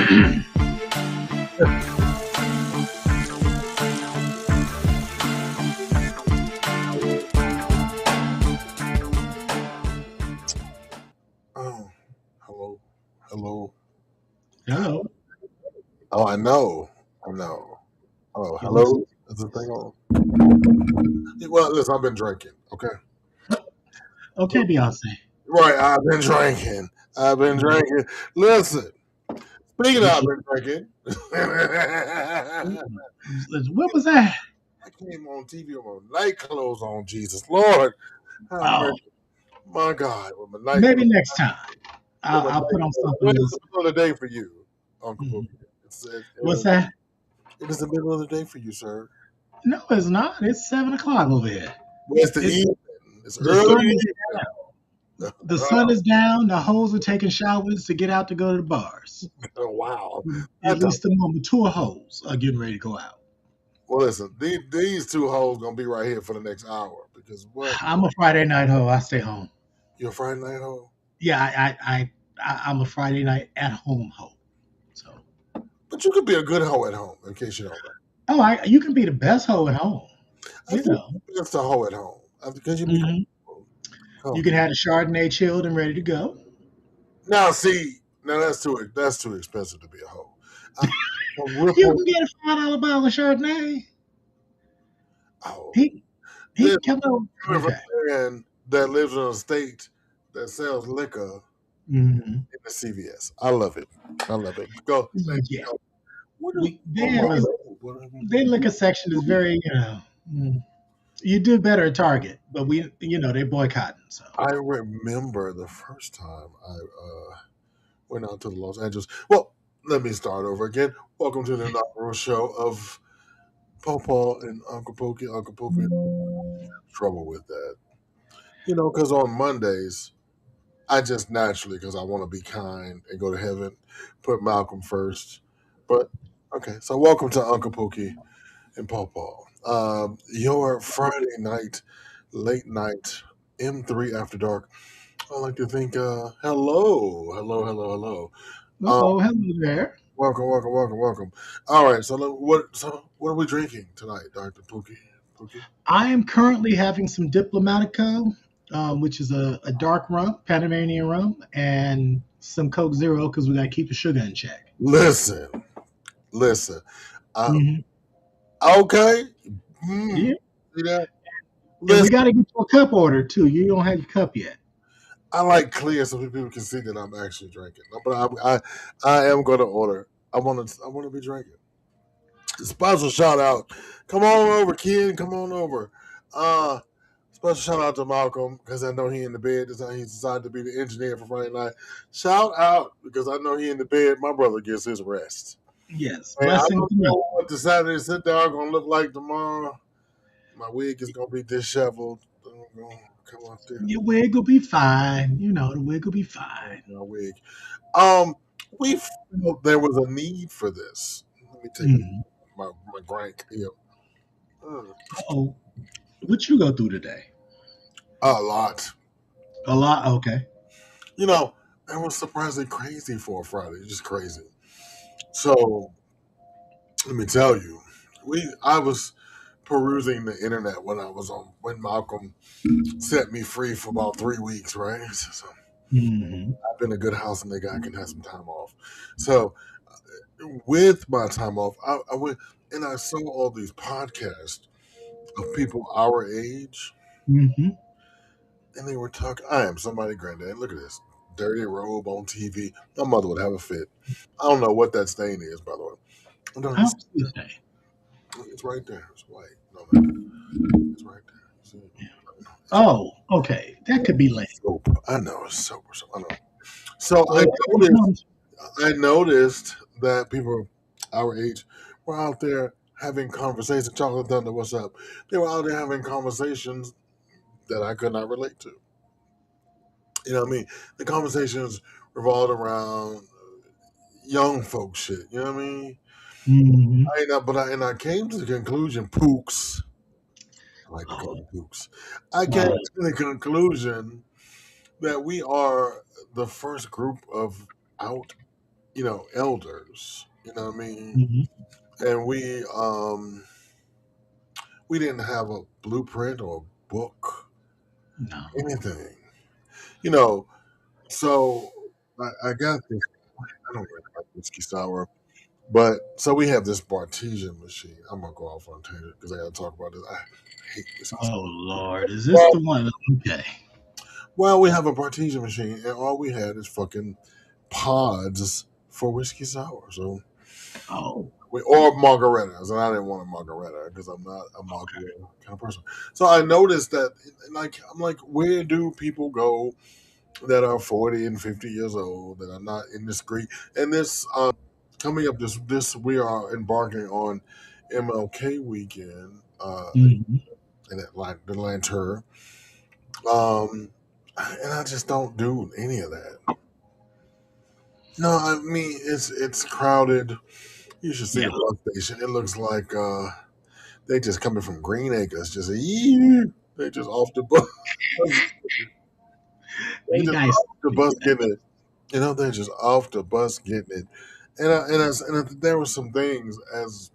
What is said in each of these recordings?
Oh, hello, hello. Hello. Oh, I know, I know. Oh, It looks hello. Is the thing on? Well, listen, I've been drinking. Okay, okay, Beyonce. right. I've been drinking. I've been Mhm. drinking. Listen, speaking of, What I've you? been drinking. What was that? I came on TV with my night clothes on. Jesus Lord, have Oh, mercy. My God, with my night maybe clothes. next time. With I'll, my I'll night put on clothes. something Well, it's else. the middle of the day for you, Uncle Mhm. Boogie. What's that? It is the middle of the day for you, sir. No, it's not. It's 7 o'clock over here. Well, it's the It evening. It's the early sun is evening. the sun is down. The hoes are taking showers to get out to go to the bars. Oh, wow. At That's a, least the more mature hoes are getting ready to go out. well, listen, these two hoes gonna be right here for the next hour because what? I'm a Friday night hoe. I stay home. You're a Friday night hoe, Yeah, I'm a Friday night at home hoe. So, but you could be a good hoe at home. In case you don't know, you can be the best hoe at home. I You think know. it's a hoe at home because you be Mhm. You can comfortable. have the Chardonnay chilled and ready to go. Now, see, now that's too expensive to be a hoe. I, a You ripple. can get a $5 bottle of Chardonnay. Oh, He this he come over. coming from Okay. a man that lives in a state that sells liquor Hmm. in the CVS. I love it. I love it. Go. Yeah. What do? We they Oh have my a their liquor section is very you do better at Target, but they're boycotting. So I remember the first time I went out to the Los Angeles. Well, let me start over again. Welcome to the inaugural show of Pawpaw and Uncle Pokey. Uncle Pokey, trouble with that. Because on Mondays, I just naturally, because I want to be kind and go to heaven, put Malcolm first. But, okay, so welcome to Uncle Pokey and Pawpaw. Your Friday night, late night, M3 After Dark. I like to think, hello. Um, oh, hello there. welcome. All right, so what are we drinking tonight, Doctor Pookie? Pookie. I am currently having some Diplomatico, which is a dark rum, Panamanian rum, and some Coke Zero because we got to keep the sugar in check. Listen, listen. Uh, Hmm. okay. Hmm. Yeah, See that? and we Listen, got to get your cup order too. You don't have your cup yet. I like clear so people can see that I'm actually drinking. No, but I am going to order. I want to be drinking. Special shout out. Come on over, kid. Come on over. Uh, Special shout out to Malcolm because I know he in the bed. He decided to be the engineer for Friday night. Shout out because I know he in the bed. My brother gets his rest. Yes, And I blessing don't to me. know what the Saturday sit down gonna look like tomorrow. My wig is gonna be disheveled. I'm gonna come up there. Your wig will be fine. The wig will be fine. My wig. Um, we felt there was a need for this. Let me take Mm. my grank here. Mm, Oh, what you go through today? a lot. A lot. Okay. You know, that was surprisingly crazy for a Friday. Just crazy. So let me tell you, I was perusing the internet when Malcolm set me free for about 3 weeks, right? So Hmm. I've been a good house nigga. I can have some time off. So with my time off, I went and I saw all these podcasts of people our age, Hmm. and they were talking. I am somebody granddad. Look at this dirty robe on TV. My mother would have a fit. I don't know what that stain is, by the way. No, How was this day? it's right there. It's white. No, it's right there. See? It's Oh, okay. That could be lame. soap. I know it's soap or something. I know. So Well, I noticed that people our age were out there having conversations. Chocolate Thunder, what's up? They were out there having conversations that I could not relate to. You know what I mean? The conversations revolved around young folk shit. You know what I mean? hmm I came to the conclusion, Pooks. I like to call them Pooks. I came Wow. to the conclusion that we are the first group of out elders. You know what I mean? Hmm. And we didn't have a blueprint or a book, No. anything. You know, so I got this. I don't really like whiskey sour, but so we have this Bartesian machine. I'm gonna go off on a tangent because I got to talk about this. I hate whiskey sour. Oh Lord, is this Well, the one? Okay. well, we have a Bartesian machine, and all we had is fucking pods for whiskey sour. So Oh, or margaritas, and I didn't want a margarita because I'm not a margarita kind of person. So I noticed that, like, I'm like, where do people go that are 40 and 50 years old that are not indiscreet? And this coming up this we are embarking on MLK weekend hmm, in Atlanta, um, and I just don't do any of that. No, I mean it's crowded. You should see yeah. the bus station. It looks like they just coming from Green Acres. Just they just off the bus. They Be just nice. off the bus getting it. They're just off the bus getting it. There were some things as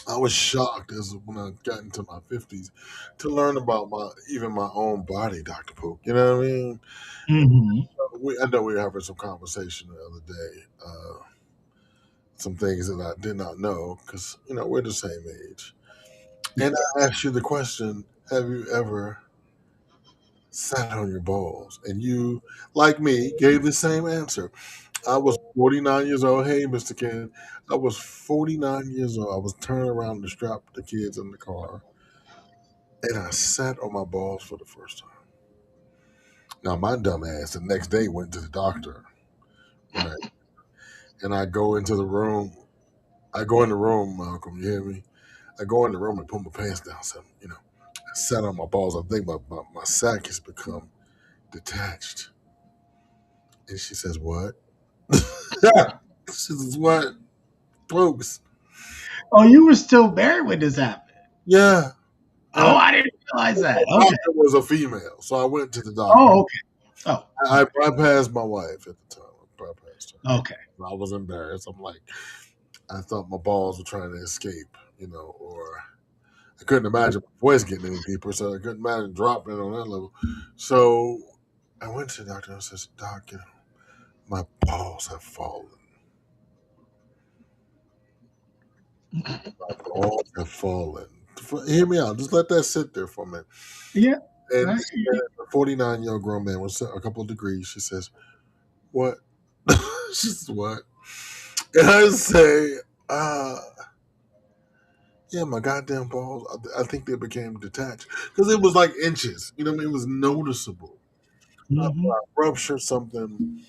I was shocked as when I got into my 50s to learn about my own body, Dr. Pook. You know what I mean? Hmm. I know we were having some conversation the other day. Some things that I did not know because we're the same age. And I asked you the question: have you ever sat on your balls? And you, like me, gave the same answer. I was 49 years old. Hey, Mr. Ken. I was 49 years old. I was turning around to strap the kids in the car, and I sat on my balls for the first time. Now, my dumb ass the next day went to the doctor, right? And I go into the room. I go in the room, Malcolm. You hear me? I go in the room and put my pants down. So, I sat on my balls. I think my sack has become detached. And she says, "What?" She says, "What, folks?" Oh, you were still married when this happened. Yeah. And Oh, I didn't realize the that. Okay. doctor was a female, so I went to the doctor. Oh, okay. Oh, I bypassed my wife at the time. I bypassed her. okay. I was embarrassed. I'm like, I thought my balls were trying to escape, or I couldn't imagine my voice getting any deeper, so I couldn't imagine dropping it on that level. So I went to the doctor and I said, "Doc, my balls have fallen. My balls have fallen." Hear me out. Just let that sit there for a minute. Yeah. And I, a 49-year-old grown man was a couple of degrees. She says, "What?" She says, "What?" And I say, uh, "Yeah, my goddamn balls. I think they became detached because it was like inches. You know what I mean? It was noticeable. I hmm. ruptured something."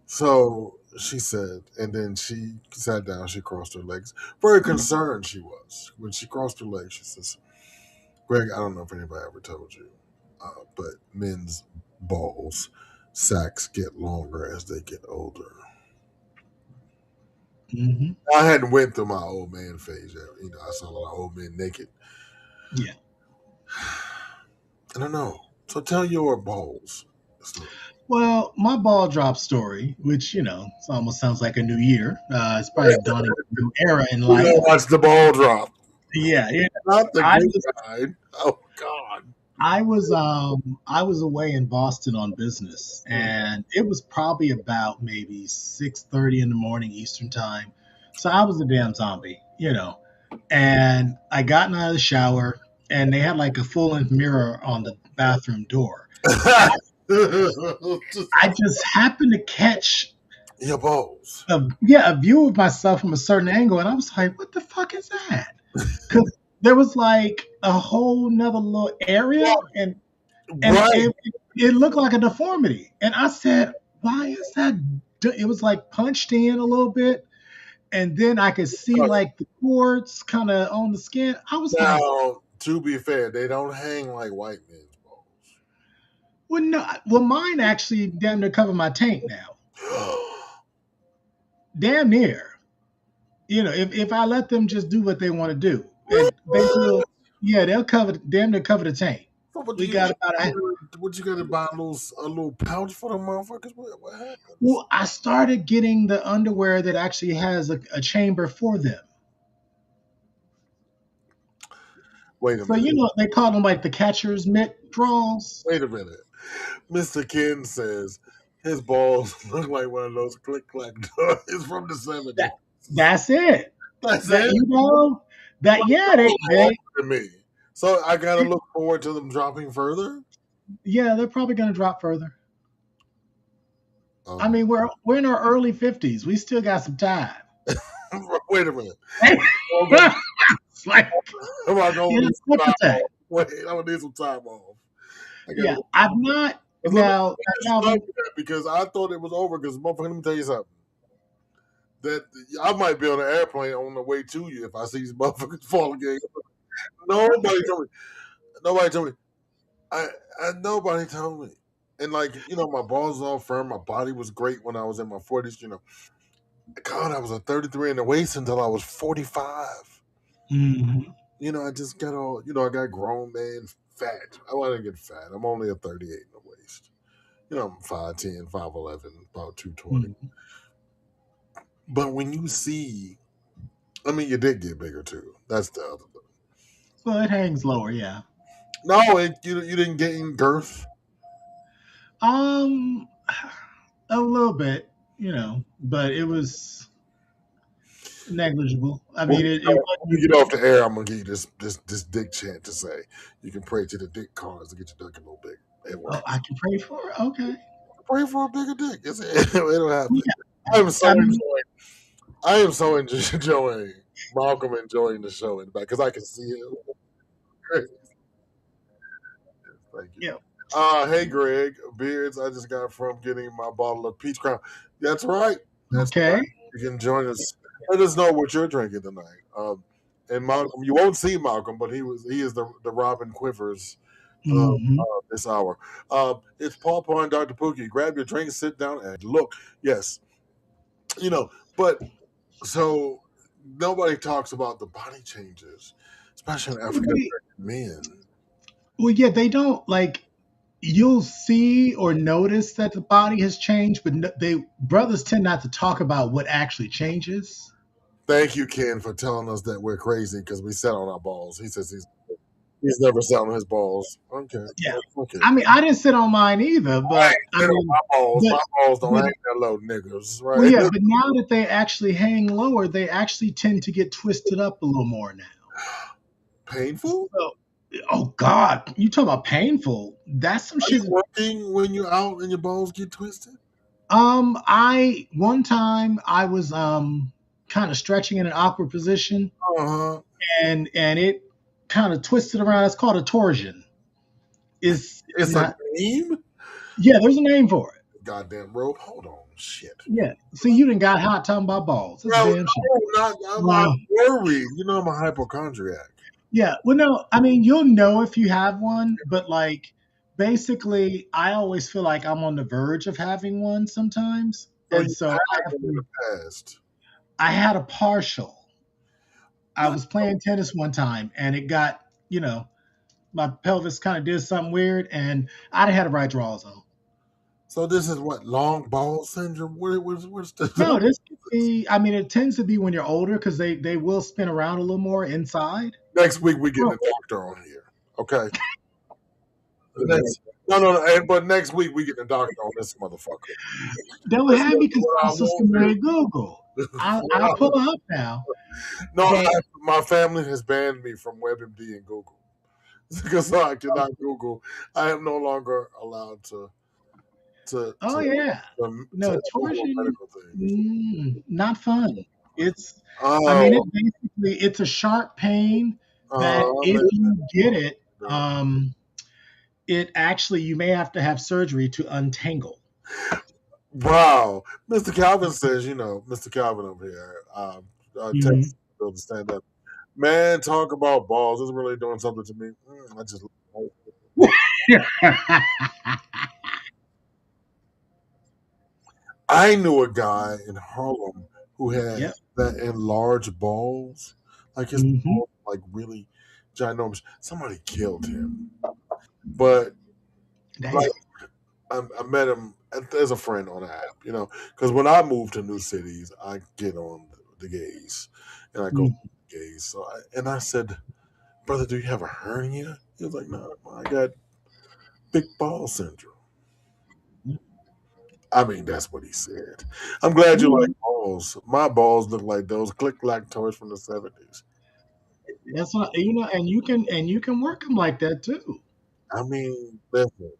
So she said, and then she sat down. She crossed her legs. Very concerned she was when she crossed her legs. She says, "Greg, I don't know if anybody ever told you, but men's balls sacks get longer as they get older." Hmm. I hadn't went through my old man phase yet. I saw a lot of old men naked. Yeah. I don't know. So tell your balls story. Well, my ball drop story, which it almost sounds like a new year. It's probably dawning a new era in We're gonna life. watch the ball drop. Yeah, yeah. Not the I good was kind. Oh God. I was away in Boston on business, and it was probably about maybe 6:30 in the morning Eastern time. So I was a damn zombie. And I gotten out of the shower, and they had like a full length mirror on the bathroom door, and I just happened to catch Your balls. a view of myself from a certain angle, and I was like, "What the fuck is that?" Because there was like a whole nother little area, and Right. it looked like a deformity. And I said, "Why is that?" It was like punched in a little bit, and then I could see like the cords kind of on the skin. I was like, Now, to be fair, they don't hang like white men's balls. "Well, no, well, mine actually damn near cover my tank now, damn near." If I let them just do what they want to do, and they will, yeah, they'll damn near cover the tank. So what do We you got about a do? What you got to buy a little pouch for the motherfuckers? What happens? Well, I started getting the underwear that actually has a chamber for them. Wait a So you minute. know they call them like the catcher's mitt draws. Wait a minute. Mr. Ken says his balls look like one of those click clack toys from the That 70s. that's it. That's That it. you know that yeah To me. So I gotta look forward to them dropping further. yeah they're probably going to drop further. I Um, mean we're in our early 50s. We still got some time. wait a minute. It's like Am I gonna you know, need some slip time attack. off? Wait, I'm gonna need some time off. I gotta. Yeah, I've not Let me now. stop Calvin, that because I thought it was over. Because motherfucker, let me tell you something. That I might be on an airplane on the way to you if I see these motherfuckers fall again. Nobody told me. Nobody told me. I, nobody told me. And like my balls was all firm. My body was great when I was in my 40s. God, I was a 33 in the waist until I was 45. mhm. I just got all. I got grown man fat. I want to get fat. I'm only a 38 in the waist. I'm 5'10", 5'11", about 220. Mhm. But when you see, I mean, you did get bigger too. That's the other thing. So it hangs lower, yeah. No, you didn't gain girth. Um, a little bit, but it was negligible. I Well, mean, it when you wasn't. get off the air, I'm gonna give you this dick chant to say. You can pray to the dick cards to get your dick a little bigger. It Oh, works. I can pray for it. Okay. Pray for a bigger dick. It'll happen. Yeah. I'm so I mean, enjoying. I am so enjoying Malcolm enjoying the show in the back because I can see it. Thank you. yeah. Hey Greg, beards. I just got from getting my bottle of peach crown. That's right. That's Okay. right. You can join us. Let us know what you're drinking tonight. And Malcolm, you won't see Malcolm, but he is the Robin Quivers of Hmm. this hour. It's Paul Paul and Dr. Pookie. Grab your drink, sit down, and look. Yes, but so nobody talks about the body changes, especially in African American men. Well, yeah, they don't like. You'll see or notice that the body has changed, but they brothers tend not to talk about what actually changes. Thank you, Ken, for telling us that we're crazy because we sat on our balls. He says he's never sat on his balls. Okay, Yeah. okay. I mean, I didn't sit on mine either, I but ain't I sit on mean, my balls. but My balls don't but hang that low, niggas. well, Right? yeah, but now that they actually hang lower, they actually tend to get twisted up a little more now. Painful? So, oh God, you talk about painful? That's some Are you shit. working when you're out and your balls get twisted? I one time I was kind of stretching in an awkward position, Uh huh. and it kind of twisted around. It's called a torsion. Is It's a not name. Yeah, there's a name for it. Goddamn rope. Hold on. Shit. Yeah. See, you didn't got hot talking about balls. That's Well, damn shit. I'm worried. I'm a hypochondriac. Yeah. Well, no, I mean, you'll know if you have one, but like basically, I always feel like I'm on the verge of having one sometimes. So And you so had one in the past. I had a partial. I What? was playing tennis one time and it got, my pelvis kind of did something weird and I didn't have the right drawers on. So this is what long ball syndrome. What's No, the this could be, I mean, it tends to be when you're older because they will spin around a little more inside. next week we get Oh, a doctor on here. Okay. Next, no. But next week we get a doctor on this motherfucker. don't That's have me because what my I sister won't Mary do. Google. I'll pull her up now. No, But my family has banned me from WebMD and Google because I cannot Google. I am no longer allowed to oh to yeah, no to Google torsion, medical things. not fun. It's, I mean, Oh, it's a sharp pain that if man. you get it, it actually you may have to have surgery to untangle. Wow. Mr. Calvin says, Mr. Calvin over here, Mhm. Texas, to stand up. Man, talk about balls. It's really doing something to me. I just. I knew a guy in Harlem who had Yep. that enlarged balls, like his Hmm. balls, like really ginormous. Somebody killed him, but Damn. Like I met him as a friend on an app, because when I move to new cities, I get on the gays, and I go Mm. for the gays. I said, brother, do you have a hernia? He was like, no, I got big ball syndrome. I mean, that's what he said. I'm glad you like Mm. balls. My balls look like those click clack toys from the '70s. That's what and you can work them like that too. I mean, listen,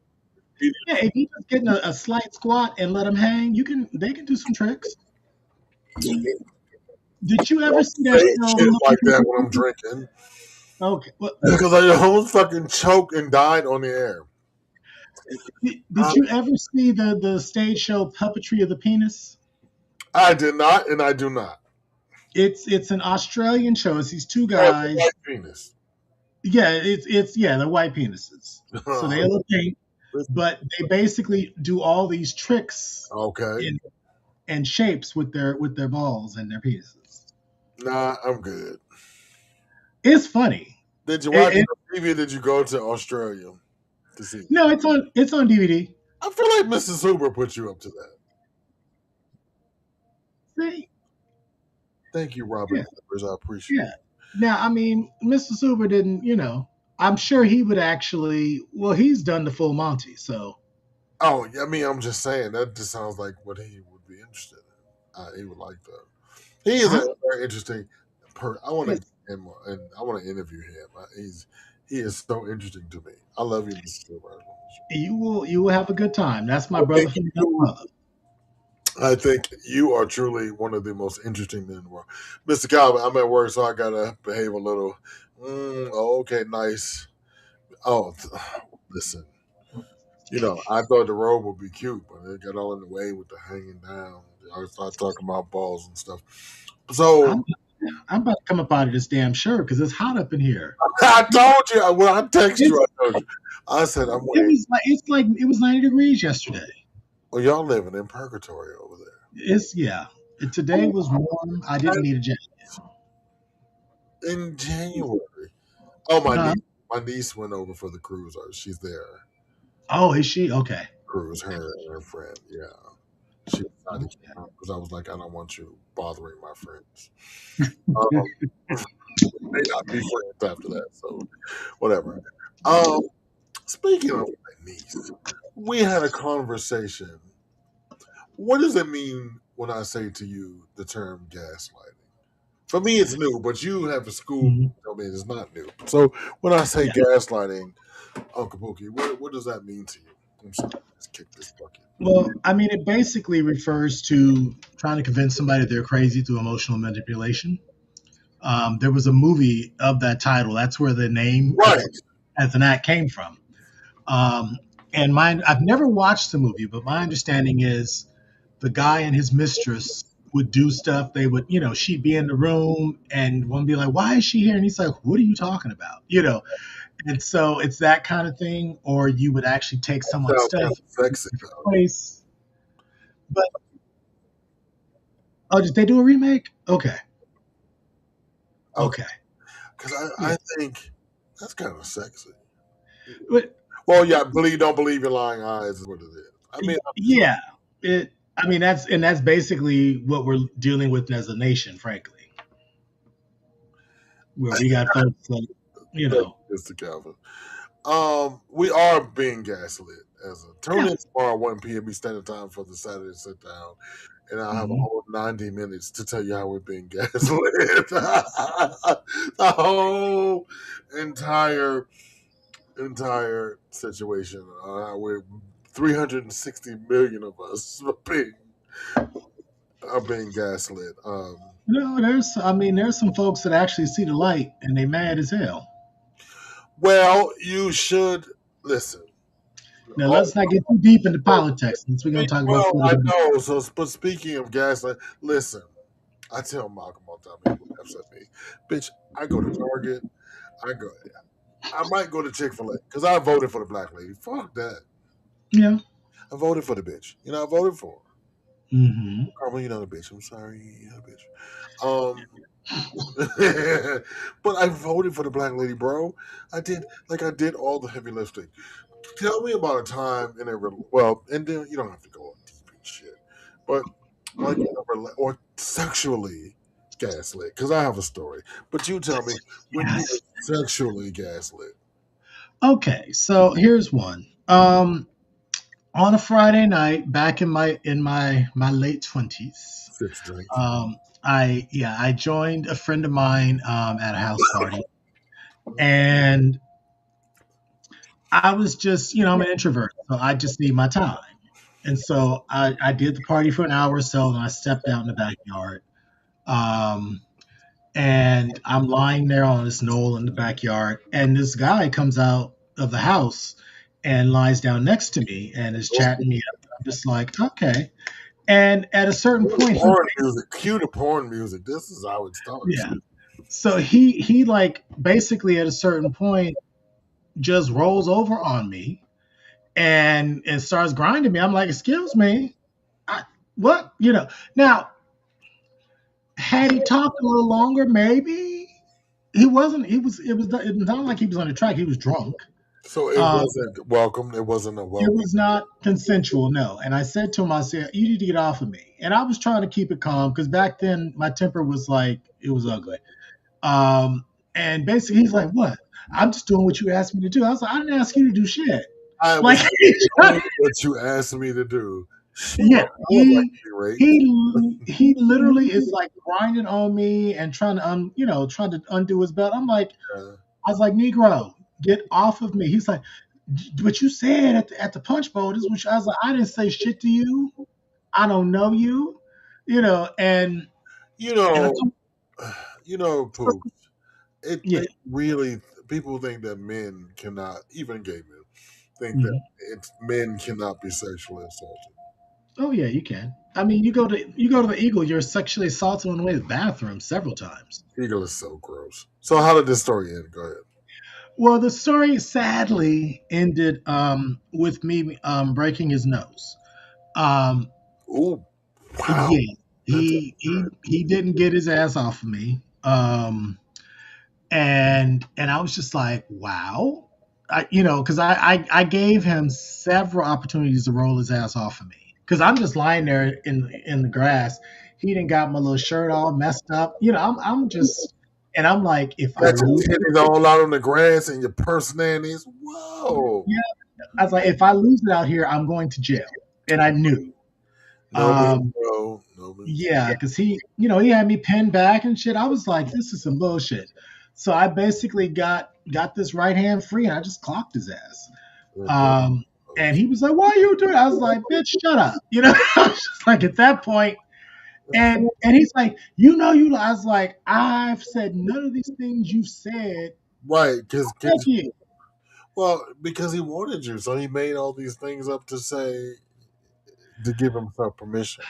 Yeah, if you just get in a slight squat and let them hang, you can. They can do some tricks. Did you ever don't see that say show? shit like that when I'm drinking Okay. Well, because I almost fucking choked and died on the air. did you ever see the stage show Puppetry of the Penis? I did not, and I do not. It's an Australian show. It's these two Have a guys. white penis. Yeah, it's yeah, they're white penises. So they look pink, but they basically do all these tricks Okay. in and shapes with their balls and their penises. Nah, I'm good. It's funny. Did you watch It, it it, on TV? Or did you go to Australia to see it? no, it's on DVD. I feel like Mrs. Hoover put you up to that. See, Thank you, Robert yeah, Clippers. I appreciate yeah. it. Now, I mean, Mr. Super didn't, I'm sure he would actually. Well, he's done the full Monty, so Oh, yeah, I mean, I'm just saying that just sounds like what he would be interested in. He would like that. He is a I'm, very interesting person. I want to yes, get him and I want to interview him. He is so interesting to me. I love you, Mr. Silver. you will have a good time. That's my I brother think from another you, mother. I think you are truly one of the most interesting men in the world, Mr. Calvin. I'm at work, so I gotta behave a little. Okay, nice. Oh, listen. I thought the robe would be cute, but it got all in the way with the hanging down. I started talking about balls and stuff. So I'm I'm about to come up out of this damn shirt because it's hot up in here. I told you when I text you, It's I told you. I said I'm it wearing. was like it was 90 degrees yesterday. Well, y'all living in purgatory over It's yeah. Today there. was warm. I didn't need a jacket. In January. Oh, Huh? my niece went over for the cruise. She's there. Oh, is she okay? Cruise, her and her friend. Yeah, she decided to Okay. come because I was like, I don't want you bothering my friends. Um, may not be friends after that, so whatever. Um, Speaking of my niece, we had a conversation. What does it mean when I say to you the term gaslighting? For me, it's new, but you have a school. Mhm. Tell me it's not new. So when I say Yeah. gaslighting, Uncle Pookie, what does that mean to you? I'm sorry, let's kick this bucket. Well, I mean, it basically refers to trying to convince somebody they're crazy through emotional manipulation. There was a movie of that title. That's where the name Right. as an act came from. Um, and I've never watched the movie, but my understanding is the guy and his mistress would do stuff. They would, she'd be in the room and one would be like, "Why is she here?" And he's like, "What are you talking about?" And so it's that kind of thing. Or you would actually take someone's Sounds kind stuff, of sexy though. place. But oh, did they do a remake? Okay, Okay, okay, because yeah. I think that's kind of sexy. But Well, yeah, don't believe your lying eyes is what it is. I mean, yeah, it. I mean, that's basically what we're dealing with as a nation, frankly, where we got folks like, you that's know, Mr. Calvin. We are being gaslit as a tune yeah. in tomorrow 1 p.m. Standard Time for the Saturday sit down, and I'll have a Mhm. whole 90 minutes to tell you how we're being gaslit. The whole entire situation. We're 360 million of us are being gaslit. I mean, there's some folks that actually see the light and they mad as hell. Well, you should listen. Now, All, let's not get too deep into politics since we're going to talk about well, I political. know. So, but speaking of gaslight, listen. I tell Malcolm all the time, he laughs at me. Bitch, I go to Target. I go. I might go to Chick-fil-A because I voted for the black lady. Fuck that. Yeah. I voted for the bitch. I voted for her. Hmm. Carmel, you're not a bitch. I'm sorry, you're not a bitch. Um, but I voted for the black lady, bro. I did all the heavy lifting. Tell me about a time in a well, and then you don't have to go on deep and shit, but like or sexually gaslit. Because I have a story, but you tell me when you were Yes. sexually gaslit. Okay, so here's one. On a Friday night, back in my late 20s, Six drink. I joined a friend of mine at a house party, and I was just, I'm an introvert, so I just need my time. And so I did the party for an hour or so, and I stepped out in the backyard. Um, and I'm lying there on this knoll in the backyard, and this guy comes out of the house and lies down next to me and is chatting me up. I'm just like, okay. And at a certain point, he, Porn music. Cue the porn music. This is how it starts. yeah. So he like basically at a certain point just rolls over on me and starts grinding me. I'm like, excuse me, I, what? Now had he talked a little longer, maybe he wasn't. He was. It was not like he was on the track. He was drunk. So it Um, wasn't welcome. It wasn't a it welcome. was not consensual, no. And I said to him, I said, "You need to get off of me." And I was trying to keep it calm because back then my temper was like it was ugly. Um, and basically he's like, "What? I'm just doing what you asked me to do." I was like, "I didn't ask you to do shit." I Like, was doing what you asked me to do. Sure, yeah, I would like to be raped. he literally is like grinding on me and trying to trying to undo his belt. Uh, I was like, Negro, get off of me. He's like, what you said at the punch bowl is what I was like, I didn't say shit to you. I don't know you, and you I know, told Pooh. yeah. They really people think that men cannot, even gay men, think that Mhm. men cannot be sexually assaulted. Oh yeah, you can. I mean, you go to the Eagle, you're sexually assaulted on the way to the bathroom several times. Eagle is so gross. So how did this story end? Go ahead. Well, the story sadly ended with me breaking his nose. Um, Ooh, wow. yeah, That's he didn't get his ass off of me. And I was just like, wow, because I gave him several opportunities to roll his ass off of me because I'm just lying there in the grass. He didn't got my little shirt all messed up. I'm just, and I'm like, if I got your lose titties it, all out on the grass and your purse nannies. Whoa. yeah, I was like, if I lose it out here, I'm going to jail, and I knew. No means Um, no. No means Yeah, because he had me pinned back and shit. I was like, this is some bullshit. So I basically got this right hand free and I just clocked his ass. no. Um, and he was like, "Why are you doing?" I was like, "Bitch, shut up." I was just like at that point, and he's like, you." I was like, "I've said none of these things you've said. Right, because Thank you." well, because he wanted you, so he made all these things up to say to give himself permission.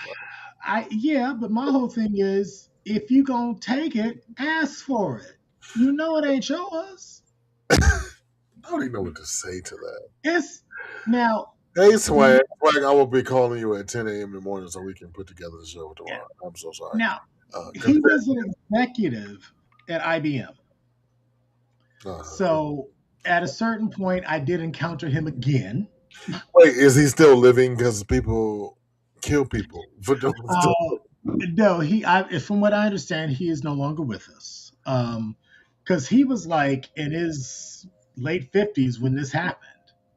Yeah, but my whole thing is, if you gonna take it, ask for it. You know it ain't yours. I don't even know what to say to that. It's now. Hey, Swag, I will be calling you at 10 a.m. in the morning so we can put together the show Yeah. tomorrow. I'm so sorry. Now, Cause, he was an executive at IBM. uh, So at a certain point, I did encounter him again. wait, is he still living? Because people kill people for doing stuff. Uh, no, from what I understand, he is no longer with us. Because he was like in his late 50s when this happened.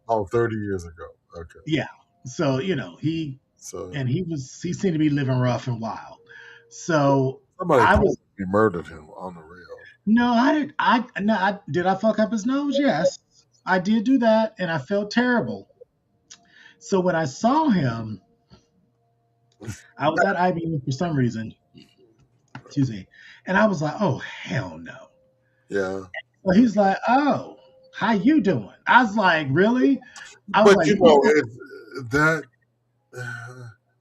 Oh, 30 years ago. Okay. Yeah. So, So he seemed to be living rough and wild. So somebody I was, probably murdered him on the real. no, I did. No, did I fuck up his nose? Yes, I did do that, and I felt terrible. So when I saw him, I was at IBM for some reason. Excuse me, and I was like, "Oh hell no!" Yeah. So he's like, "Oh, how you doing?" I was like, "Really?" I was But like, you know, that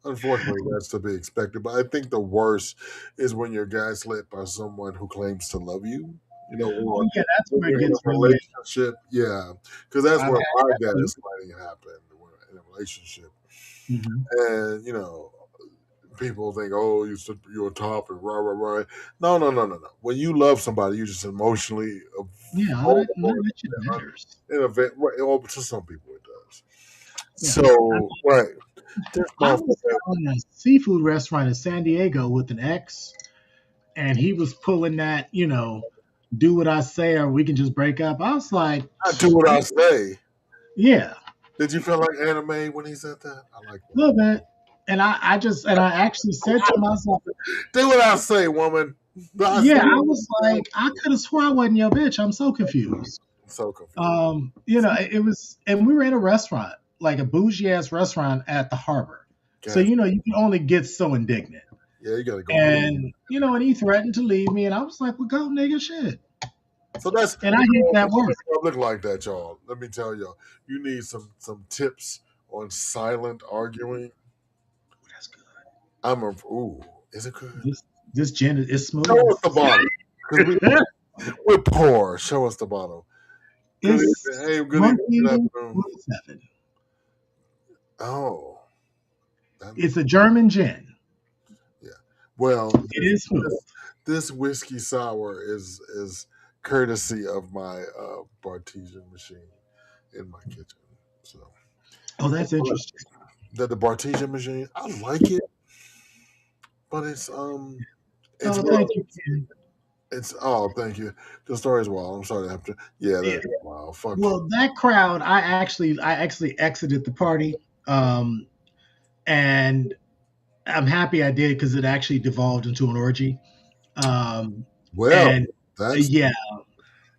unfortunately that's to be expected. But I think the worst is when you're gaslit by someone who claims to love you. You know, or "Oh yeah, that's when where it you're in gets a really." relationship. Yeah, because that's I've where had my that too. gaslighting happened. When in a relationship, Hmm. and people think, oh, you're top and rah rah rah. No. When you love somebody, you just emotionally Yeah, vulnerable that shit matters. in a event. Well, to some people it does. Yeah. So right, this I motherfucker. was in a seafood restaurant in San Diego with an ex, and he was pulling that, do what I say or we can just break up. I was like, I do what I say. yeah, Did you feel like anime when he said that? I like a little bit. And I actually said to that. myself, Do what I say, woman. I yeah, say I what was I say. like, I could have swore I wasn't your bitch. I'm so confused. I'm so confused. It was, and we were in a restaurant, like a bougie ass restaurant at the harbor. So, Gas. you can only get so indignant. Yeah, you gotta go. And he threatened to leave me, and I was like, well, go, nigga, shit. So that's And I hate that word. look like that, y'all. Let me tell y'all. You need some tips on silent arguing. That's good. Ooh, is it good? This gin is smooth. Show us the bottle. Because we're poor. Show us the bottle. Good evening. It's Hey, good evening. monkey Good afternoon. 47. Oh. It's a German gin. Yeah. Well, It is smooth. this whiskey sour is courtesy of my Bartesian machine in my kitchen. So Oh, that's interesting. the Bartesian machine, I like it, but it's Oh, thank you, Ken. it's thank you. The story is wild. I'm sorry to have to. Yeah, Yeah. that's wild. Fuck you. Well, that crowd, I actually exited the party, and I'm happy I did because it actually devolved into an orgy. Well, And that's yeah,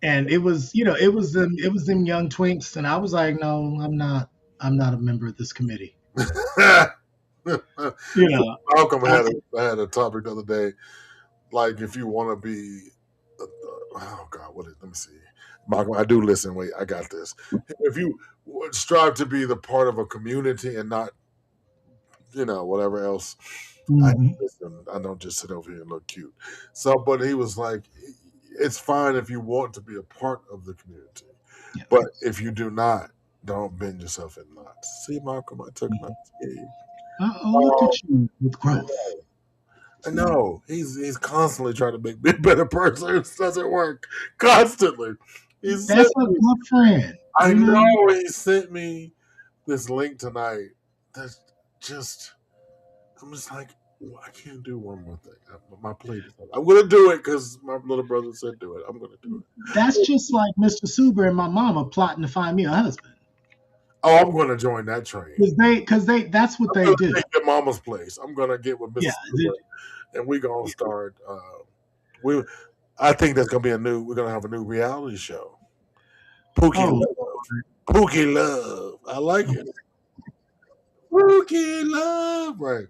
and it was them young twinks, and I was like, no, I'm not a member of this committee. You know, Malcolm I, had a topic the other day. Like, if you want to be, oh God, let me see. Malcolm, I do listen. Wait, I got this. If you would strive to be the part of a community and not, whatever else, I Mhm. listen. I don't just sit over here and look cute. So, but he was like, it's fine if you want to be a part of the community, Yeah. but if you do not, don't bend yourself in knots. See, Malcolm, I took my tea. Look at you with growth. I know he's constantly trying to make me a better person. It doesn't work. Constantly, he sent That's a me. good friend. I You know, know he sent me this link tonight. That's just. I'm just like, I can't do one more thing. My plate is. I'm gonna do it because my little brother said do it. I'm gonna do it. that's just like Mr. Suber and my mama plotting to find me a husband. Oh, I'm gonna join that train. That's what I'm they gonna do. take your mama's place. I'm gonna get with Yeah, Mrs. Stewart, and we're gonna start. We, I think that's gonna be We're gonna have a new reality show. Pookie oh, Love. Pookie Love. I like it. Pookie Love. Right.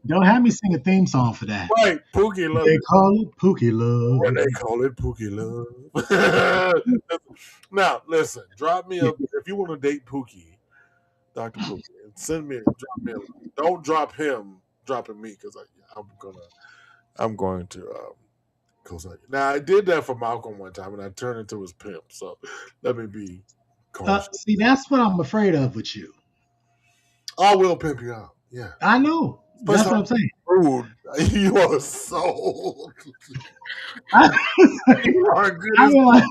don't have me sing a theme song for that. Right. Pookie Love. They call it Pookie And Love. they call it Pookie Love. Now, listen, drop me Yeah. if you want to date Pookie, Dr. Pookie, send me, drop me don't drop him, dropping me because I'm going to, now I did that for Malcolm one time and I turned into his pimp. So let me be cautious. See, that's what I'm afraid of with you. I will pimp you out. Yeah. I know. That's Especially what I'm saying. rude. You are so. You are good I as. mean,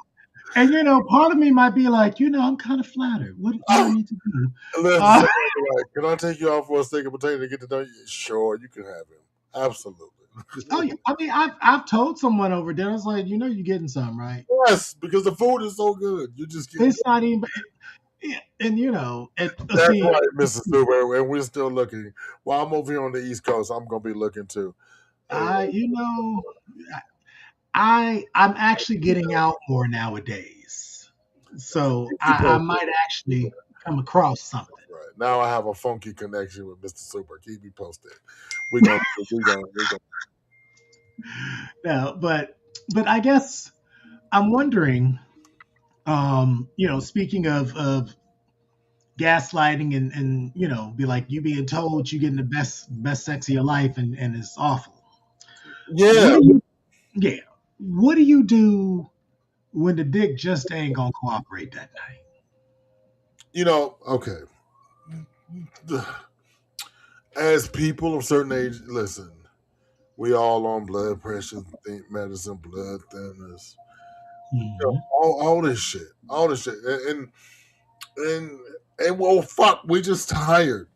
and part of me might be like, I'm kind of flattered. What do I need to do? Listen, Uh, like, can I take you out for a steak and potato to get to know you? Sure, you can have him. Absolutely. oh, yeah. I mean, I've told someone over there, I was like, you're getting some, right? Yes, because the food is so good. You just get. It's not even, yeah, and That's see, right, Mrs. Stewart, and we're still looking. While I'm over here on the East Coast, I'm gonna be looking too. Hey, I, I'm actually getting out more nowadays, so keep me I posted. might actually come across something. Right now, I have a funky connection with Mr. Super. Keep me posted. We gonna. No, but I guess I'm wondering. Speaking of gaslighting and be like you being told you're getting the best sex of your life and it's awful. What Yeah, do you yeah? What do you do when the dick just ain't gonna cooperate that night? okay. as people of certain age, listen, we all on blood pressure, think medicine, blood thinners, Hmm. all this shit, and and well, fuck, we just tired.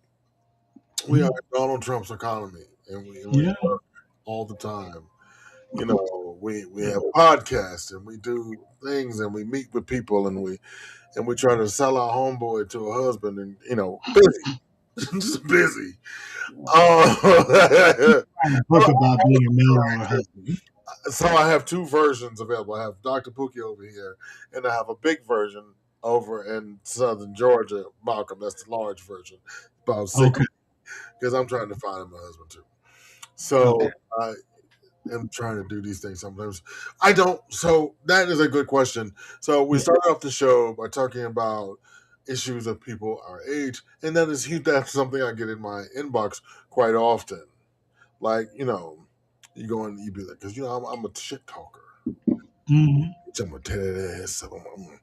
We are Hmm. Donald Trump's economy, and we Yeah. work all the time. You know, we have podcasts and we do things and we meet with people and we try to sell our homeboy to a husband and busy, just busy. Write a book about being a mail order husband. So I have two versions available. I have Dr. Pookie over here, and I have a big version over in Southern Georgia, Malcolm. That's the large version, about six. Okay. Because I'm trying to find him a husband too. Okay. So I am trying to do these things sometimes. I don't. So that is a good question. So we Yeah. started off the show by talking about issues of people our age, and that is huge. That's something I get in my inbox quite often. Like you go and you be like, because I'm a shit talker. Hmm. I'm gonna tear that ass up. I'm, gonna,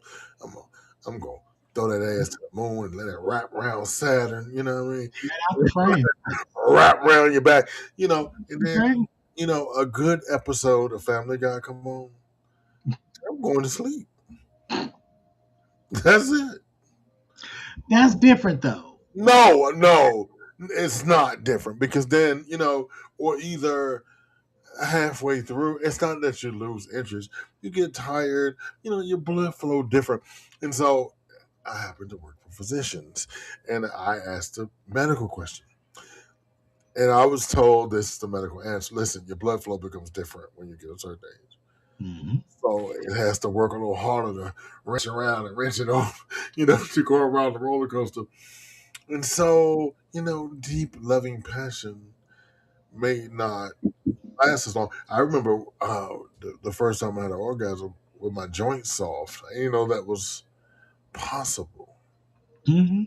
I'm gonna throw that ass to the moon and let it wrap around Saturn. You know what I mean? Get out the frame. Wrap around your back. And then Okay. a good episode of Family Guy come on. I'm going to sleep. That's it. That's different though. No, it's not different because then or either halfway through, it's not that you lose interest. You get tired. Your blood flow different, and so I happen to work for physicians, and I asked a medical question, and I was told this is the medical answer. Listen, your blood flow becomes different when you get a certain age. Hmm. So it has to work a little harder to wrench around and wrench it off, to go around the roller coaster. And so, deep loving passion may not last as long. I remember the first time I had an orgasm with my joints soft. I didn't know that was possible. Hmm.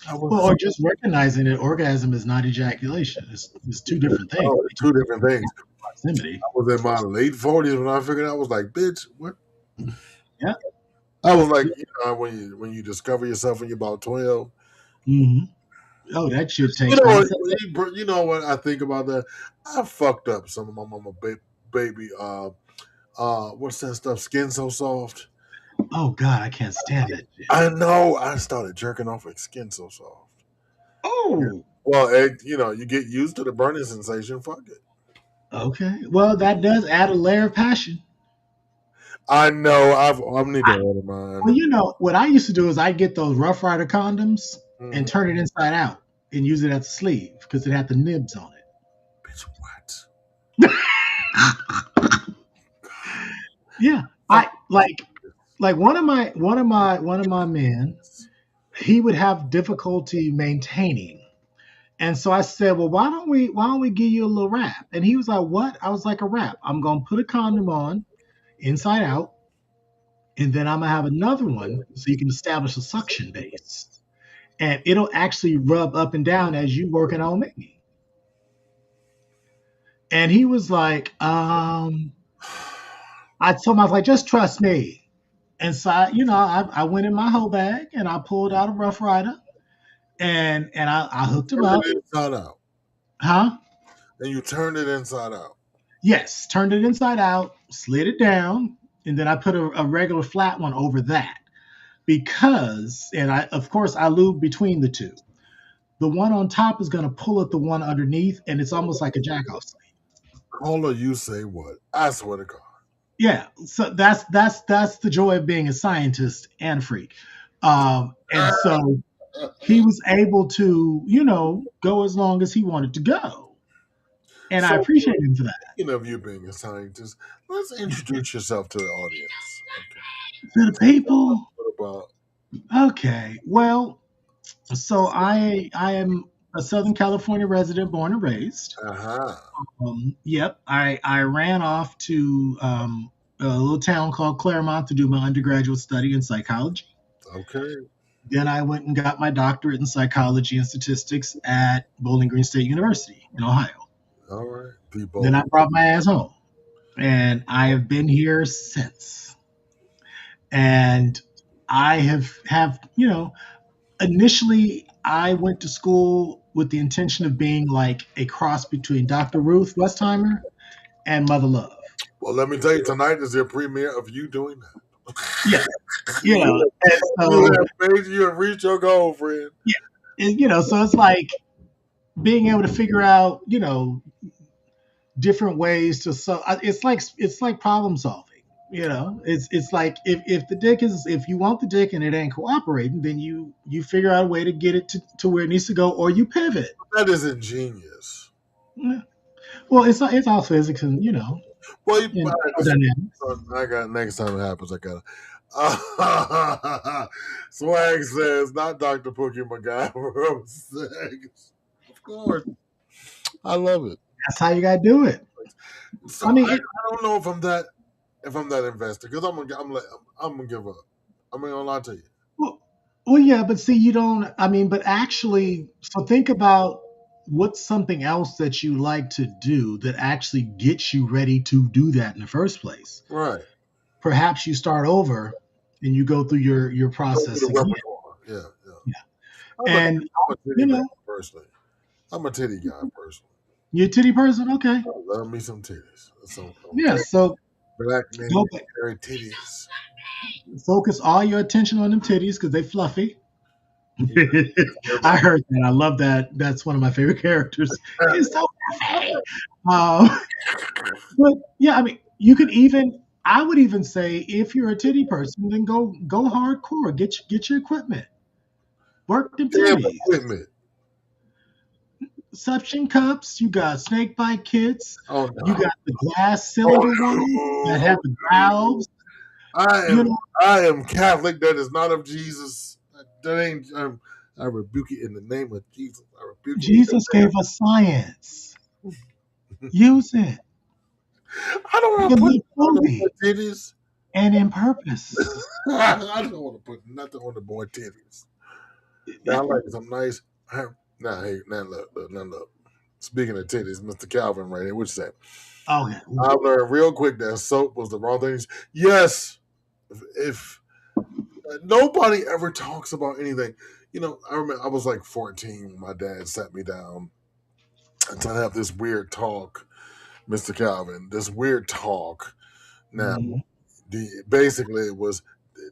I Well, was or just recognizing that orgasm is not ejaculation. It's two different things. oh, two different things. Proximity. I was in my late 40s when I figured out. I was like, bitch, what? Yeah. I was like, when you discover yourself when you're about 12. Hmm. Oh, that shit You takes know what? process. You know what I think about that? I fucked up some of my mama baby. What's that stuff? Skin so soft. Oh God, I can't stand that shit. I know. I started jerking off with skin so soft. Oh. Well, you get used to the burning sensation. Fuck it. Okay. Well, that does add a layer of passion. I know. I need to order Well, mine. what I used to do is I get those Rough Rider condoms and Mhm. turn it inside out and use it as a sleeve because it had the nibs on Bitch, what? it. Yeah, Fuck I like one of my men. this. He would have difficulty maintaining, and so I said, "Well, why don't we give you a little wrap?" And he was like, "What?" I was like, "A wrap. I'm gonna put a condom on inside out, and then I'm gonna have another one so you can establish a suction base, and it'll actually rub up and down as you working on me." And he was like, I told him, I was like, just trust me. And so, I went in my hoe bag and I pulled out a Rough Rider and I hooked him Turn up. it inside out. Huh? And you turn it inside out. Yes, turned it inside out, slid it down, and then I put a regular flat one over that because, and of course, I lube between the two. The one on top is going to pull at the one underneath, and it's almost like a jack off sleeve. Caller, you say what? I swear to God. Yeah, so that's the joy of being a scientist and a freak. And so he was able to, go as long as he wanted to go, and I So, appreciate him for that. speaking of you being a scientist, let's introduce yourself to the audience. To the people, What about? okay. Well, so I am a Southern California resident, born and raised. Uh-huh. Yep, I ran off to a little town called Claremont to do my undergraduate study in psychology. Okay. Then I went and got my doctorate in psychology and statistics at Bowling Green State University in Ohio. All right. The Then I bowling. brought my ass home, and I have been here since. And I have initially I went to school with the intention of being like a cross between Dr. Ruth Westheimer and Mother Love. Well, let me tell you, tonight is the premiere of you doing that. Yeah, you you, know, and you so you have reached your goal, friend. yeah, so it's like being able to figure out, different ways to so it's like problem solving. It's like if the dick is if you want the dick and it ain't cooperating, then you figure out a way to get it to where it needs to go, or you pivot. That is ingenious. Yeah. Well, it's all physics and Well, and dynamics. I got next time it happens. I got Swag says, not Dr. Pookie MacGyver. Of course, I love it. That's how you gotta do it. So I mean, I don't know if I'm that invested because I'm gonna give up. I'm gonna lie to you. well, yeah, but see, you don't. I mean, but actually, so think about what's something else that you like to do that actually gets you ready to do that in the first place. Right. Perhaps you start over and you go through your Go to process the again. repertoire. Yeah, yeah. Yeah, I'm a, and I'm a you titty man know, personally. I'm a titty guy personally. you're a titty person. Okay, I love me some titties. Some yeah. fat So black men go carry titties. focus all your attention on them titties because they fluffy. Yeah, I heard that. I love that. That's one of my favorite characters. He's so fluffy. Um, but yeah, I mean, you could even. I would even say if you're a titty person, then go hardcore. Get your equipment. Work them damn titties. equipment. Suction cups. You got snake bite kits. Oh You no. got the glass cylinder ones that have the valves. I You am know, I am Catholic. That is not of Jesus. That ain't. I rebuke it in the name of Jesus. I rebuke Jesus gave us science. it. Use it. I don't want to You put live on the fully boy titties. and in purpose. I don't want to put nothing on the boy titties. Now I like some nice. Now hey, now look. Speaking of titties, Mr. Calvin right here. What you say? Okay. I learned real quick that soap was the wrong thing. Yes, if nobody ever talks about anything. I remember I was like 14 when my dad sat me down to have this weird talk, Mr. Calvin, this weird talk. Now, Mhm. basically, it was,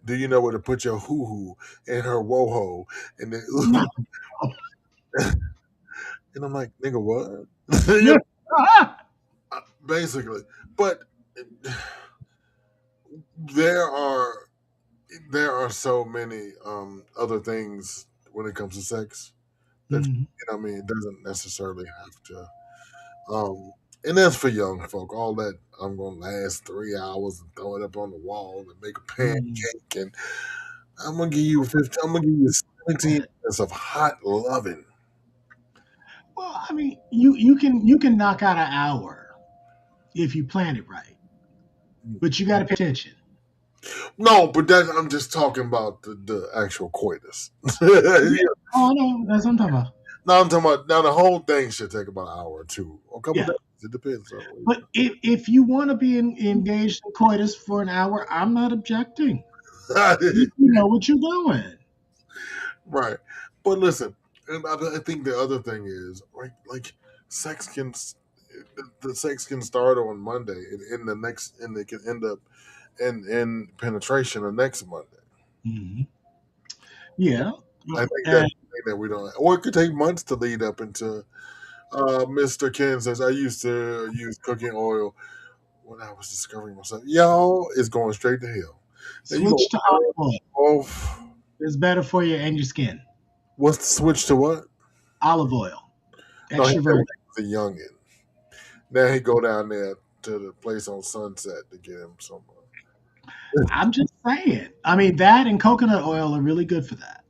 do you know where to put your hoo hoo in her woho? And then, No. and I'm like, nigga, what? You Yeah. know, Ah. basically, but there are so many other things when it comes to sex that Mhm. I mean, it doesn't necessarily have to. And that's for young folk. All that I'm gonna last 3 hours and throw it up on the wall and make a Mhm. pancake, and I'm gonna give you 15. I'm gonna give you 17 minutes of hot loving. Well, I mean, you can knock out an hour if you plan it right, but you got to pay attention. No, but I'm just talking about the actual coitus. Yeah. Yeah. Oh no, that's what I'm talking about. Now I'm talking about now the whole thing should take about an hour or two, or a couple Yeah. days. It depends. But if you want to be engaged in coitus for an hour, I'm not objecting. You know what you're doing. Right. But listen, and I think the other thing is right, like sex can the sex can start on Monday and in the next, and it can end up in penetration the next Monday. Mhm. Yeah. I think that's And the thing that we don't, or it could take months to lead up into. Mr. Ken says I used to use cooking oil when I was discovering myself. Y'all is going straight to hell. Now you switch to olive go oil. off. It's better for you and your skin. What's the switch to what? Olive oil, No, he extra said when virgin. he was a youngin. Now he go down there to the place on Sunset to get him some. I'm just saying. I mean, that and coconut oil are really good for that.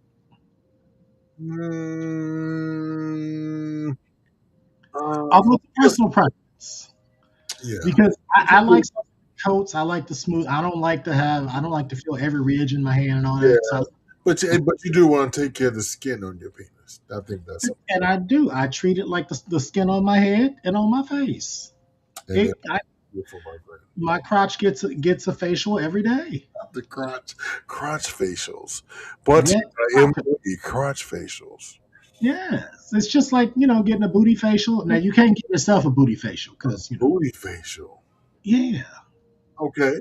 Mm, Although it's a personal preference, yeah, because I like some coats. I like the smooth. I don't like to have. I don't like to feel every ridge in my hand and all yeah, that. So, but you do want to take care of the skin on your penis. I think that's and I do. I treat it like the skin on my head and on my face. and It, that's I, beautiful, my friend. my crotch gets a facial every day. The crotch facials, but Wet I am crotch facials. Yes, it's just like getting a booty facial. Now you can't get yourself a booty facial A because booty facial. yeah, Okay,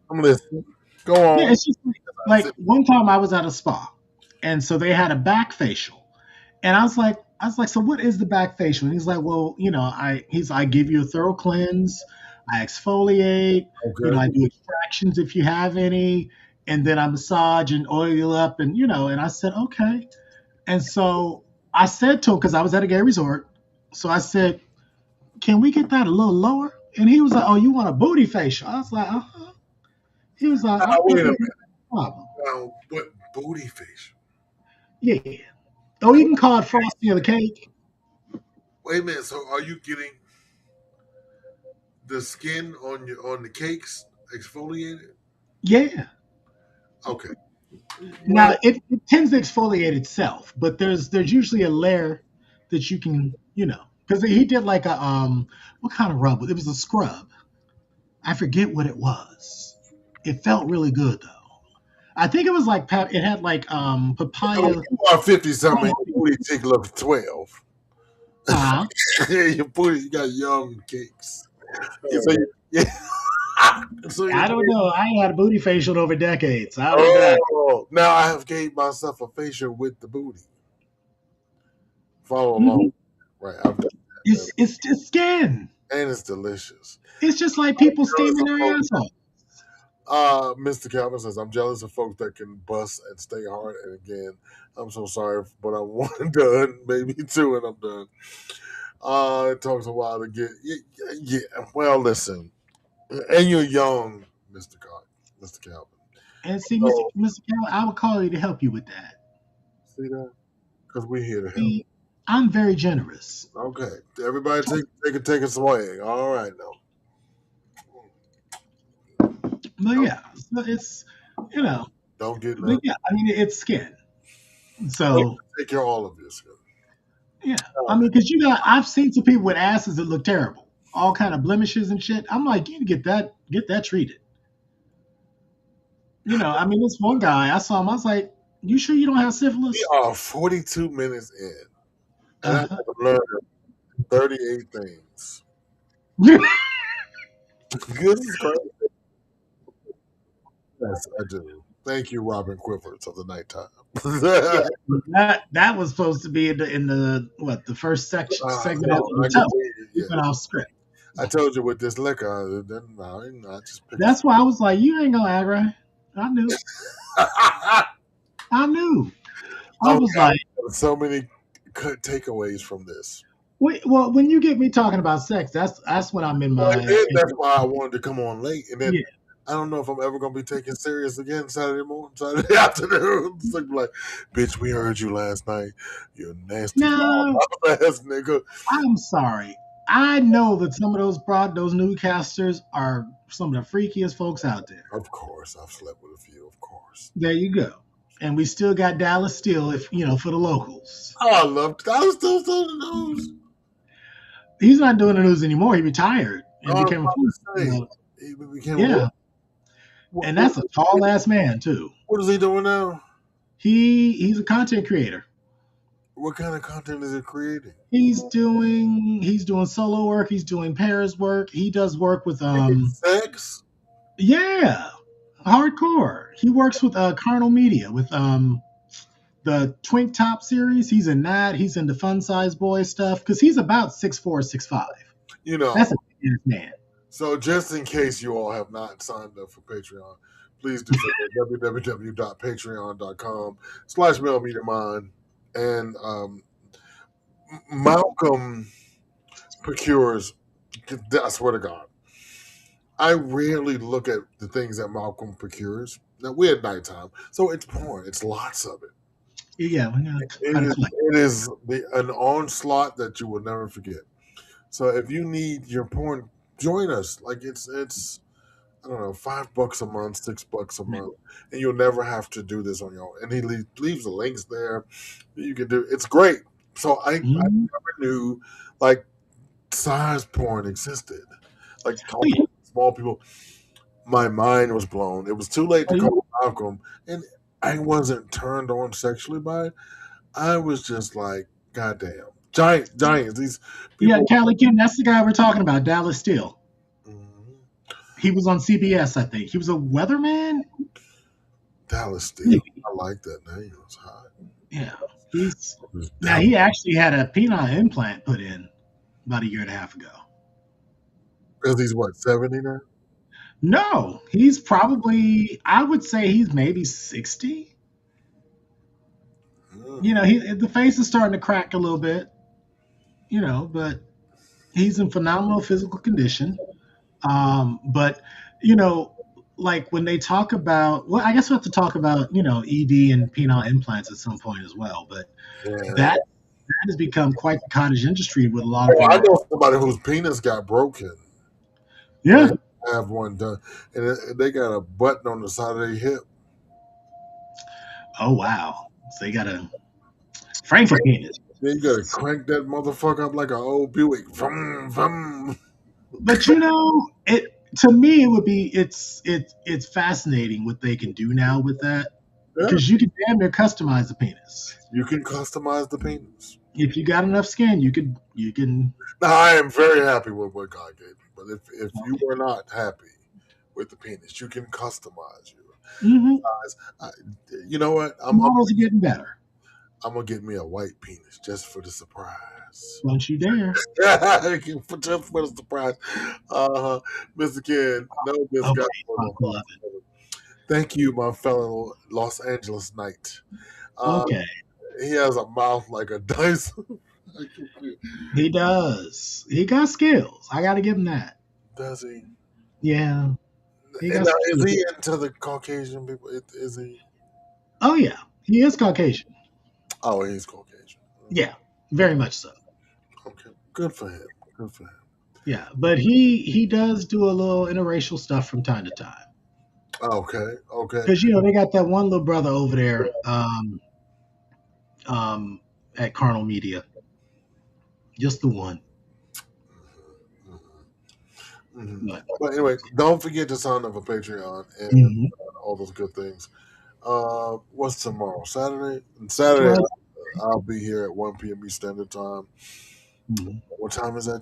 I'm listening. Go yeah. on. It's just like one time I was at a spa, and so they had a back facial, and I was like, so what is the back facial? And he's like, well, I give you a thorough cleanse, I exfoliate, Okay. I do extractions if you have any, and then I massage and oil you up, and and I said okay, and so I said to him because I was at a gay resort, so I said, can we get that a little lower? And he was like, oh, you want a booty facial? I was like, uh-huh. He was like, Now, wait a okay, minute. no problem. Now, what booty facial? Yeah. Oh, you can call it frosting of the cake. Wait a minute. So, are you getting the skin on the cakes exfoliated? Yeah. Okay. Well, Now it tends to exfoliate itself, but there's usually a layer that you can, because he did like a what kind of rub? It was a scrub. I forget what it was. It felt really good though. I think it was like it had like so papaya. you are 50 something. Your booty cheek looks 12. Uh, Your booty, you got young cakes. So, yeah. So your I don't cake. know. I ain't had a booty facial in over decades. I don't know. Oh, now I have gave myself a facial with the booty. Follow along. Mhm. Right. I've done that. It's just skin. And it's delicious. It's just like people Jealous steaming of their folks. ass off. Mr. Calvin says, I'm jealous of folks that can bust and stay hard. And again, I'm so sorry, but I'm one done, maybe two, and I'm done. It takes a while to get. Yeah. Well, listen, and you're young, Mr. Calvin. And see, So, Mr. Cal, I would call you to help you with that. see that? Because we're here to help. See, I'm very generous. Okay, everybody take a swing. All right, now. But Don't, yeah, so it's you know, don't get but none. yeah, I mean it's skin. So Take care of all of this. yeah, I mean because I've seen some people with asses that look terrible, all kind of blemishes and shit. I'm like, you need to get that treated. I mean this one guy I saw him. I was like, you sure you don't have We syphilis? are 42 minutes in, and I have Uh-huh. learned 38 things. This is crazy. Yes, I do. Thank you, Robin Quivers of the Nighttime. Yeah, that was supposed to be in the what the first section segment of No, the I can show. tell you, We went yeah. off script. I told you with this liquor, I just picked. That's why I was like, you ain't gonna act right. I knew. I knew. I Okay, was like, so many good takeaways from this. wait, well, when you get me talking about sex, that's when I'm in Well, my and then that's why I wanted to come on late, and then yeah. I don't know if I'm ever gonna be taken serious again Saturday morning, Saturday afternoon. It's like, bitch, we heard you last night. You nasty foul No, mouth ass nigga. I'm sorry. I know that some of those newscasters are some of the freakiest folks out there. Of course, I've slept with a few. Of course. There you go. And we still got Dallas still, if for the locals. Oh, I loved. I was still on the news. He's not doing the news anymore. He retired and Oh, I was became a about to say, police. he became a Yeah, what? What, and what, that's a tall ass man too. what is he doing now? He's a content creator. What kind of content is he creating? He's doing solo work. He's doing pairs work. He does work with Sex? yeah, hardcore. He works with Carnal Media with the Twink Top series. He's in that. He's into Fun Size Boy stuff because he's about 6'4", 6'5". You know. That's a big ass man. So just in case you all have not signed up for Patreon, please do so at www.patreon.com/mailmetermind. And Malcolm procures, I swear to God, I rarely look at the things that Malcolm procures. Now we're at nighttime, so it's porn. It's lots of it. Yeah, we It gotta is, collect. it is an onslaught that you will never forget. So if you need your porn, join us. Like it's I don't know, $5 a month, $6 a month, and you'll never have to do this on your own. And he leaves the links there. You can do it's great. So I Mhm. never knew like size porn existed. Like Oh yeah, small people. My mind was blown. It was too late oh to yeah. call Malcolm, and I wasn't turned on sexually by it. I was just like, goddamn, giants. These Yeah, people. Cali Kim, that's the guy we're talking about, Dallas Steele. Mhm. He was on CBS, I think. He was a weatherman. Dallas Steel. Maybe. I like that name. It's hot. Yeah. He's It's now Dallas. he actually had a penile implant put in about a year and a half ago. Because he's what, 70 now? No, he's probably I would say he's maybe 60. Mm. You know, the face is starting to crack a little bit, but he's in phenomenal physical condition. But you know, like when they talk about, well, I guess we have to talk about ED and penile implants at some point as well. But Yeah. that has become quite the cottage industry with a lot of Oh, I our. know somebody whose penis got broken and Yeah. they have one done. And they got a button on the side of their hip. Oh wow. So they got a Frankfurt penis. Then you gotta crank that motherfucker up like an old Buick. Vroom, vroom. But it to me it would be it's fascinating what they can do now with that Yeah. because you can damn near customize the penis. You can customize the penis. If you got enough skin, you can. Now, I am very happy with what God gave me. But if you are not happy with the penis, you can customize you. Hmm. I, you know what? Models are getting better. I'm gonna get me a white penis just for the surprise. Don't you dare. Just for the surprise. Uh, Mr. Kid, no disgust Okay, for my the beloved. Thank you, my fellow Los Angeles Knight. Uh, Okay, he has a mouth like a dice. he does. He got skills. I got to give him that. Does he? Yeah, he And got now, some is skills. he into the Caucasian people? Is he? Oh yeah, he is Caucasian. Oh, he's Caucasian. Yeah, very much so. Okay, good for him. Good for him. Yeah, but he does do a little interracial stuff from time to time Okay, okay. because they got that one little brother over there um, at Carnal Media, just the one. Mhm. But But anyway, don't forget to sign up for Patreon and mhm. all those good things. What's tomorrow? Saturday? And Saturday, Well, I'll be here at 1 p.m. East Standard Time. mhm. What time is that?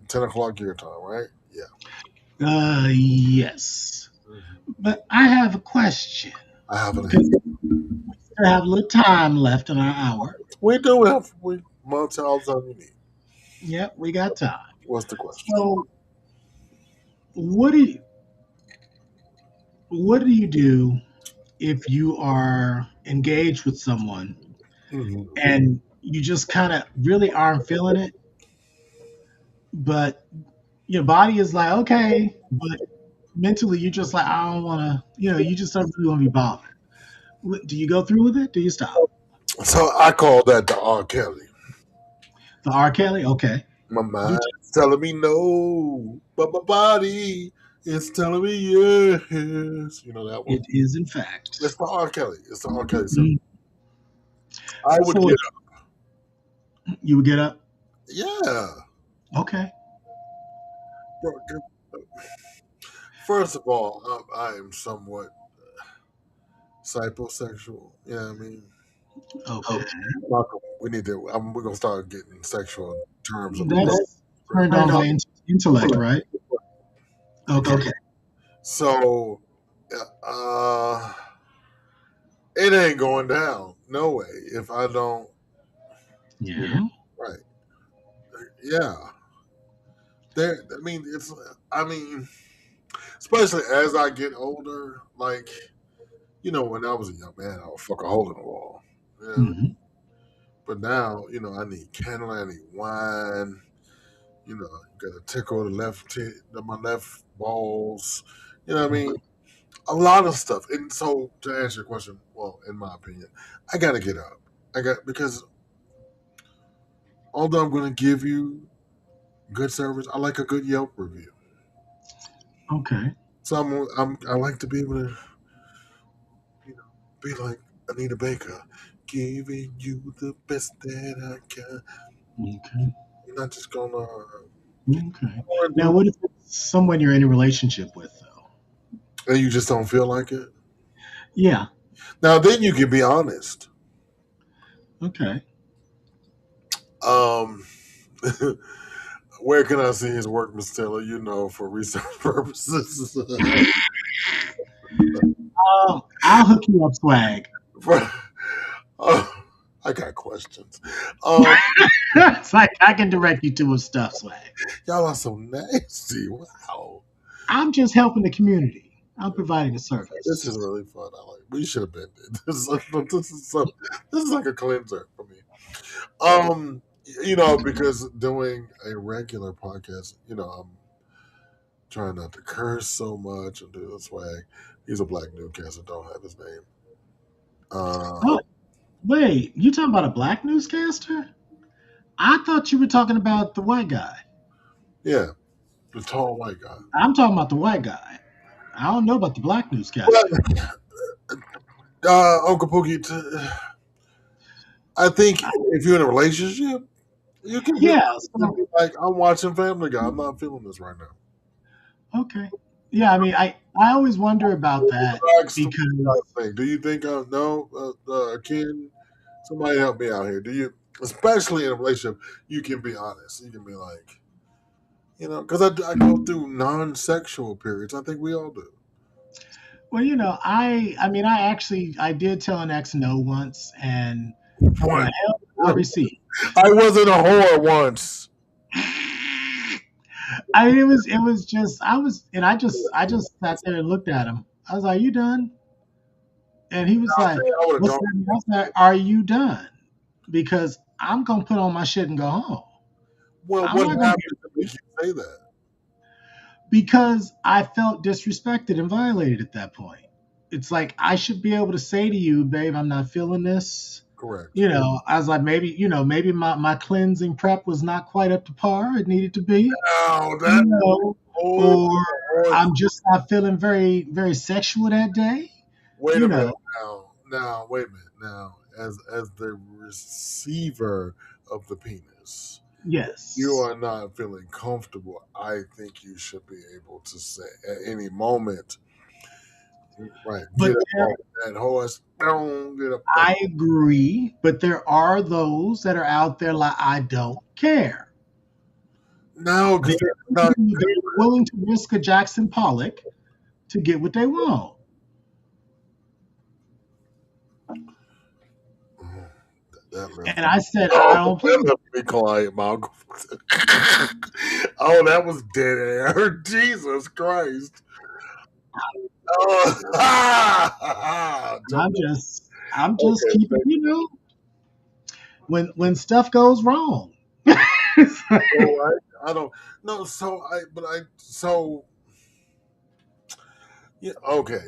10 o'clock your time, right? Yeah. Yes, Mhm. but I have a question I have an because we still have a little time left in our hour. We do have multi all the time you need. Yep, we got time. What's the question? So, what do you, what do you do if you are engaged with someone Hmm. and you just kind of really aren't feeling it, but your body is like, okay, but mentally you're just like, I don't want to, you just don't really want to be bothered. Do you go through with it? Do you stop? So I call that the R. Kelly. The R. Kelly? Okay. My Do mind's telling me no, but my body is telling me yes. You know that one? it is, in fact. It's the R. Kelly. It's the R. Kelly. So Mhm. I would So get you would get up? yeah. Okay. Bro, first of all, I am somewhat psychosexual. You know what I mean? Okay. Malcolm, we need to. We're gonna start getting sexual terms a little bit. That's turned on by intellect, right? Okay. Okay. So, uh, it ain't going down. No way. If I don't, Yeah. right? Yeah. There. I mean, it's. I mean, especially as I get older, like when I was a young man, I would fuck a hole in the wall. Yeah. Hmm. But now, I need candle, I need wine. Got to tickle the my left balls. You know what I mean? A lot of stuff. And so, to answer your question, well, in my opinion, I got to get up. Because although I'm going to give you good service, I like a good Yelp review. Okay. So I like to be able to, you know, be like Anita Baker, giving you the best that I can. Okay. You're not just gonna Okay. Now, what if it's someone you're in a relationship with, though? and you just don't feel like it. Yeah. Now then you can be honest. Okay. Um, where can I see his work, Miss Taylor? You know, for research purposes. I'll hook you up, swag. For- uh, I got questions. Um, It's like I can direct you to his stuff, swag. y'all are so nasty. Wow. I'm just helping the community. I'm providing a This is service. really fun. I like. We should have been. This is like a cleanser for me. Because doing a regular podcast, I'm trying not to curse so much and do the swag. He's a black newscaster. Don't have his name. Uh, Oh, wait, you talking about a black newscaster? I thought you were talking about the white guy. yeah, the tall white guy. I'm talking about the white guy. I don't know about the black But newscaster. Uncle Pookie, I think if you're in a relationship, you can be, Yeah. you can be like, I'm watching Family Guy. I'm not feeling this right now. Okay. Yeah, I mean, I always wonder about that Relax the because thing. Do you think no, Ken? Somebody help me out here. Do you, especially in a relationship, you can be honest. You can be like, because I go through non-sexual periods. I think we all do. well, I mean, I did tell an ex no once, and the One, hell did I receive? I wasn't a whore once. I mean, it was just I just sat there and looked at him. I was like, "You done?" And he was like, I would have "What's gone. that?" I was like, "Are you done?" Because I'm gonna put on my shit and go home. Well, I'm what not gonna be happened to make you say that? because I felt disrespected and violated at that point. It's like I should be able to say to you, babe, I'm not feeling this. Correct. I was like, maybe my cleansing prep was not quite up to par. It needed to be, Now you that know, oh, or oh, I'm just not feeling very, very sexual that day. wait a You minute. know, Now, wait a minute. Now, as the receiver of the penis, you yes. are not feeling comfortable. I think you should be able to say at any moment, right? Get But up off that horse. Don't get up off. I agree, but there are those that are out there like I don't care. No, They're because not. they're willing to risk a Jackson Pollock to get what they want. That left. And I said, I Oh, don't play. that left me quiet, Malcolm. Oh, that was dead air. Jesus Christ. Oh, I'm just okay, keeping, when stuff goes wrong. so I don't no. But yeah. Okay,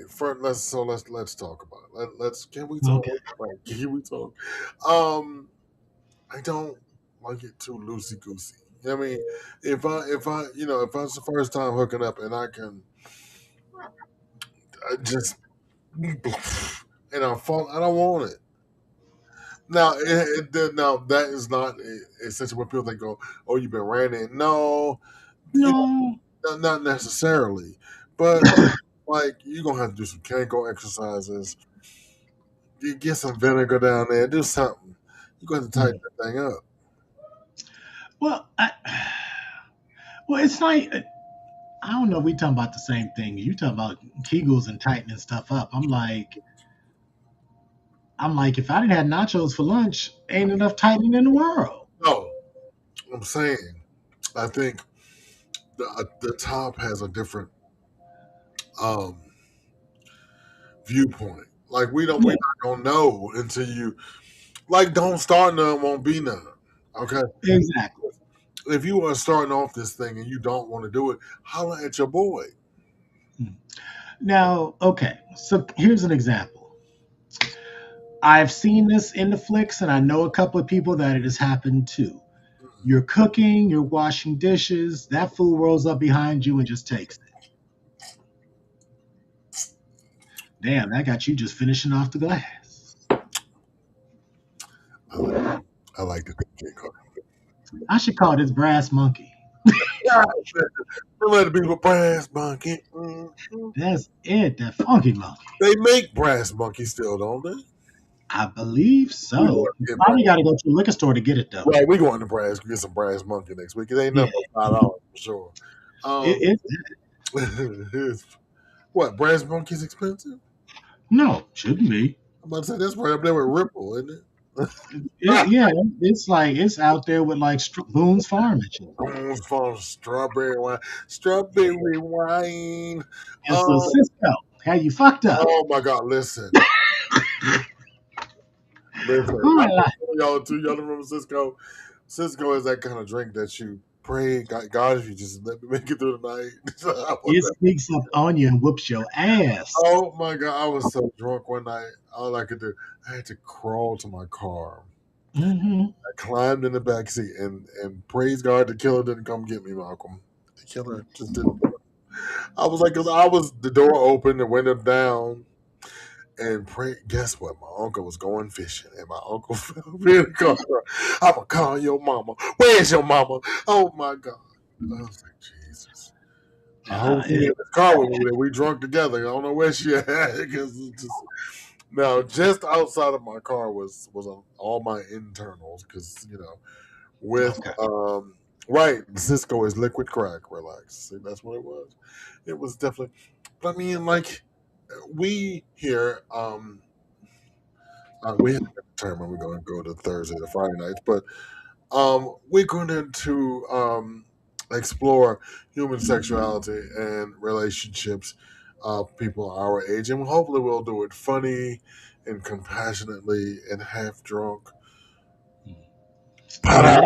let's talk about it. Let's can we talk? Okay. Like, can we talk? Um, I don't like it too loosey goosey. I mean, if it's the first time hooking up and I just and I don't want it. Now, now that is not essentially when people think, "Oh, you've been ranting." No, No. not necessarily, but like you're gonna have to do some Kegel exercises. You get some vinegar down there, do something. You're gonna have to tighten Mm. that thing up. Well, it's like I don't know. We talking about the same thing. You talking about Kegels and tightening stuff up. I'm like, if I didn't have nachos for lunch, ain't enough tightening in the world. No, I'm saying, I think the top has a different um, viewpoint. Like we Yeah, not gonna know until you like don't start none, won't be none. Okay, exactly. if you are starting off this thing and you don't want to do it, holler at your boy. Mm. Now, okay, so here's an example. I've seen this in the flicks, and I know a couple of people that it has happened to. You're cooking, you're washing dishes, that fool rolls up behind you and just takes it. Damn, that got you just finishing off the glass. I like, I like the thinking. I should call this brass monkey. Don't let the people brass monkey. That's it, that funky monkey. They make brass monkey still, don't they? I believe We going so. to get Probably got to go to the liquor store to get it though. right. We going to Brass get some Brass Monkey next week. It ain't Yeah, nothing but $5 for sure. Um, it it's, what Brass Monkey's expensive? no shouldn't be. I'm about to say that's right up there with Ripple, isn't it? Yeah, it's like it's out there with like Boone's Farm and shit. From strawberry wine. And so Um, Cisco, how you fucked up? oh my God! Listen. Oh I my can life. tell y'all too. Y'all remember Cisco? Cisco is that kind of drink that you pray, God, if you just let me make it through the night. I was It sneaks up on you and whoops your ass. Oh my God, I was so drunk one night. All I could do, I had to crawl to my car. Hmm. I climbed in the back seat and praise God the killer didn't come get me, Malcolm. The killer just didn't. I was like, cause I was the door open, the window down, and pray. Guess what? My uncle was going fishing, and my uncle fell in the car. I'ma call your mama. Where's your mama? Oh my God! I was like, Jesus. I hope she in Yeah. the car with me that we drunk together. I don't know where she at because just now just outside of my car was all my internals because with Okay. right Cisco is liquid crack. Relax, see that's what it was. It was definitely. But I mean, like we here, we have a term when we're going to go to Thursday to Friday nights, but we're going to explore human sexuality and relationships of people our age, and hopefully we'll do it funny and compassionately and half drunk. Yeah,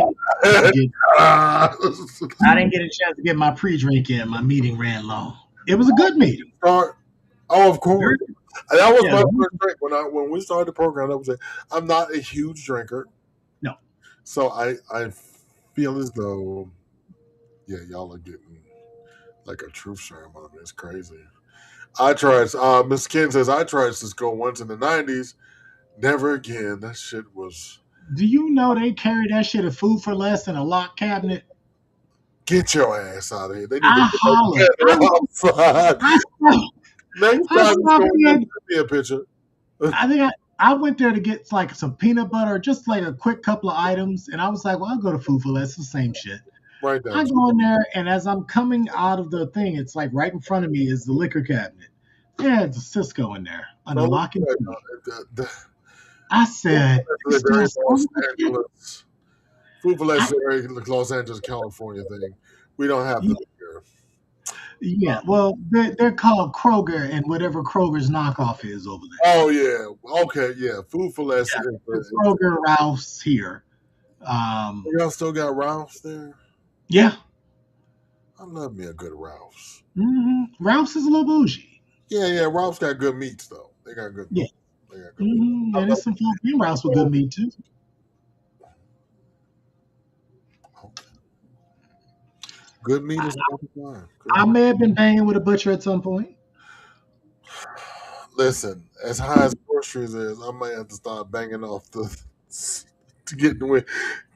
get I Start. didn't get a chance to get my pre-drink in. My meeting ran long. It was a good meeting. Oh, of course. Very- That was Yeah. my first drink when we started the program. I was like, I'm not a huge drinker, No. so I feel as though y'all are getting like a truth serum on me. It's crazy. I tried. Miss Ken says I tried Cisco once in the '90s. Never again. That shit was. Do you know they carry that shit of food for less in a locked cabinet? Get your ass out of here. They need to I put hollered. that outside. I, Next I time you stopped go in there, in. send me a picture. I think I went there to get like some peanut butter, just like a quick couple of items, and I was like, well, I'll go to Food for Less, the same shit. Right I down. go in there, and as I'm coming out of the thing, it's like right in front of me is the liquor cabinet. Yeah, it's a Cisco in there under Don't look lock and at key. the I said, you the still very selling Los that shit? Angeles. Food for Less I, is a very Los Angeles, California thing. We don't have them here. yeah, well, they're called Kroger and whatever Kroger's knockoff is over there. Oh yeah. Okay, yeah. Food for Less Yeah, is, it's is Kroger, Ralph's here. Um, y'all still got Ralph's there? yeah, I love me a good Ralph's. Ralph's is a little bougie. Yeah. Ralph's got good meats though. They got good Yeah, meat. They got good meat. I and love there's some Philippine Ralph's with good meat too. good meat is all the time. Good I meat. may have been banging with a butcher at some point. Listen, as high as groceries is, I might have to start banging off the to get with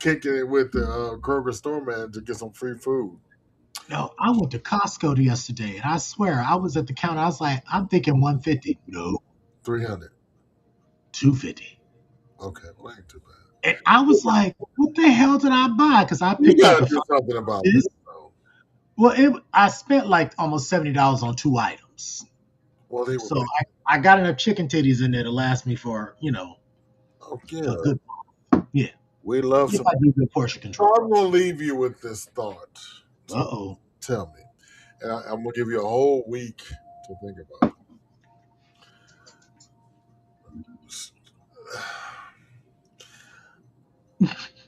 kicking it with the Kroger store man to get some free food. No, I went to Costco yesterday, and I swear I was at the counter. I was like, I'm thinking 150. No, 300. 250. Okay, well, ain't too bad. And I was like, what the hell did I buy? Because I You picked up gotta a do something about this this. though. Well, I spent like almost $70 on two items. Well, they were So I got enough chicken titties in there to last me for, oh a yeah. good, yeah, We love if some. I do good portion So control. I'm gonna leave you with this thought. Uh So oh. tell me, and I'm gonna give you a whole week to think about it.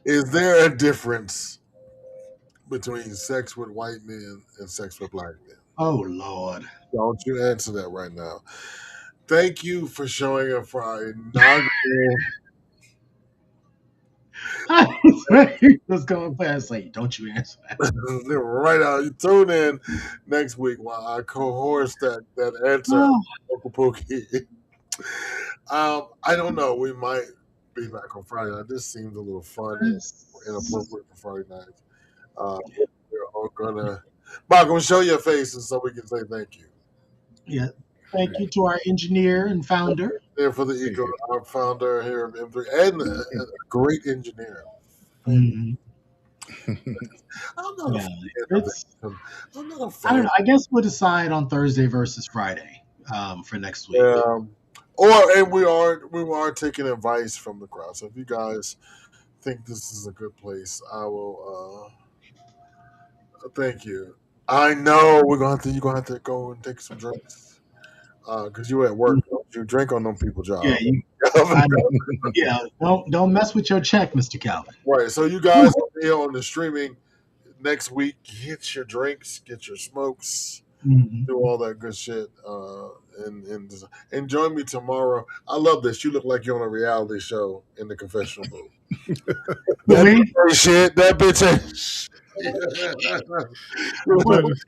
Is there a difference between sex with white men and sex with black men? Oh, Lord. Don't you answer that right now. Thank you for showing up for our inaugural. I swear he was going past like, don't you answer that. right now, you tune in next week while I co-host that answer, Oh, Uncle Pookie. I don't know. We might be back on Friday night. This seems a little fun and inappropriate for Friday night. Uh, we're all gonna. Malcolm, show your faces so we can say thank you. yeah. Thank you to our engineer and founder. there for the Eco, our founder here of M3, and a great engineer. Mhm. I'm not a Yeah, fan of it's. that. I'm not a I don't fan. know. I guess we'll decide on Thursday versus Friday for next week. And we are taking advice from the crowd. So if you guys think this is a good place, I will. Thank you. I know you're gonna have to go and take some drinks. Because you at work, don't you drink on them people Yeah, job. you. I know. Yeah, don't mess with your check, Mr. Calvin. Right. So you guys will be on the streaming next week. Get your drinks, get your smokes, Mhm. do all that good shit. And join me tomorrow. I love this. You look like you're on a reality show in the confessional booth. That bitch We ain't shit. That bitch ain't well, shit. That is,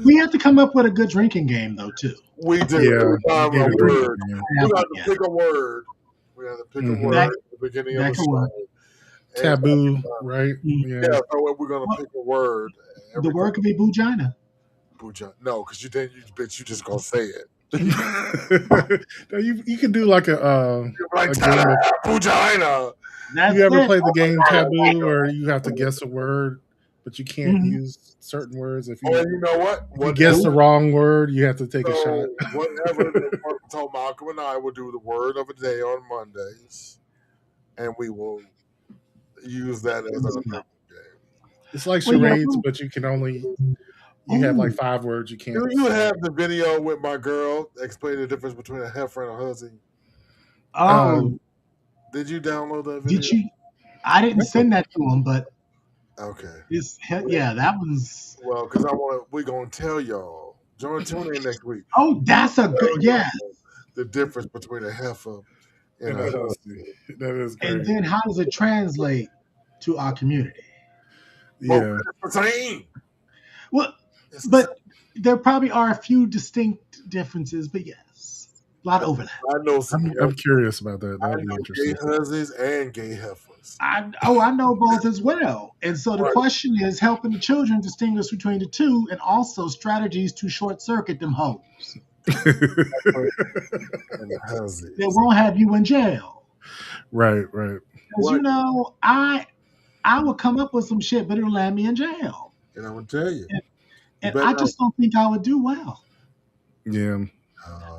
we have to come up with a good drinking game though too. We do. yeah, Every you time need a a drinking word. game. We have to Yeah, pick a word. We have to pick a Hmm. word that at the beginning of that the could work. show. And Taboo, right? yeah, Yeah. so we're gonna Well, pick a word the every time. word could be Bujina. Bujan. No, because you didn't. You bitch. You just gonna say it. Now, you can do like You're like a game of. Bujina. That's You ever it. play the game Oh my Taboo, where god. you have to guess a word, but you can't Mhm. use certain words if Oh, you and you know what? if you guess Whatever. the wrong word, you have to take a shot. So whatever the word. So Malcolm and I will do the word of the day on Mondays, and we will use that as our drinking game. It's like Well, yeah. charades, but you have like Oh, 5 words you can't You say. have the video with my girl explaining the difference between a heifer and a hussy. Uh, oh, Did you download that did video? you? I didn't send that to him, but Okay. yeah, that was. Well, because we're gonna tell y'all. Tune in next week. Oh, that's a good. Tell Yeah. y'all the difference between a heifer and and a a hussy. husky. That is And great. then how does it translate to our community? Well, Yeah. it's the same. Well, It's the same. but there probably are a few distinct differences, but yes, a lot of overlap. I know some. I'm curious about that. I That'll be know gay interesting. hussies and gay heifers. I know both as well. And so the Right. question is helping the children distinguish between the two and also strategies to short circuit them hoes And that hussies. won't have you in jail. Right, right. Because What? I would come up with some shit, but it'll land me in jail. And I'm gonna tell you. And, You and better I not. just don't think I would do well. Yeah.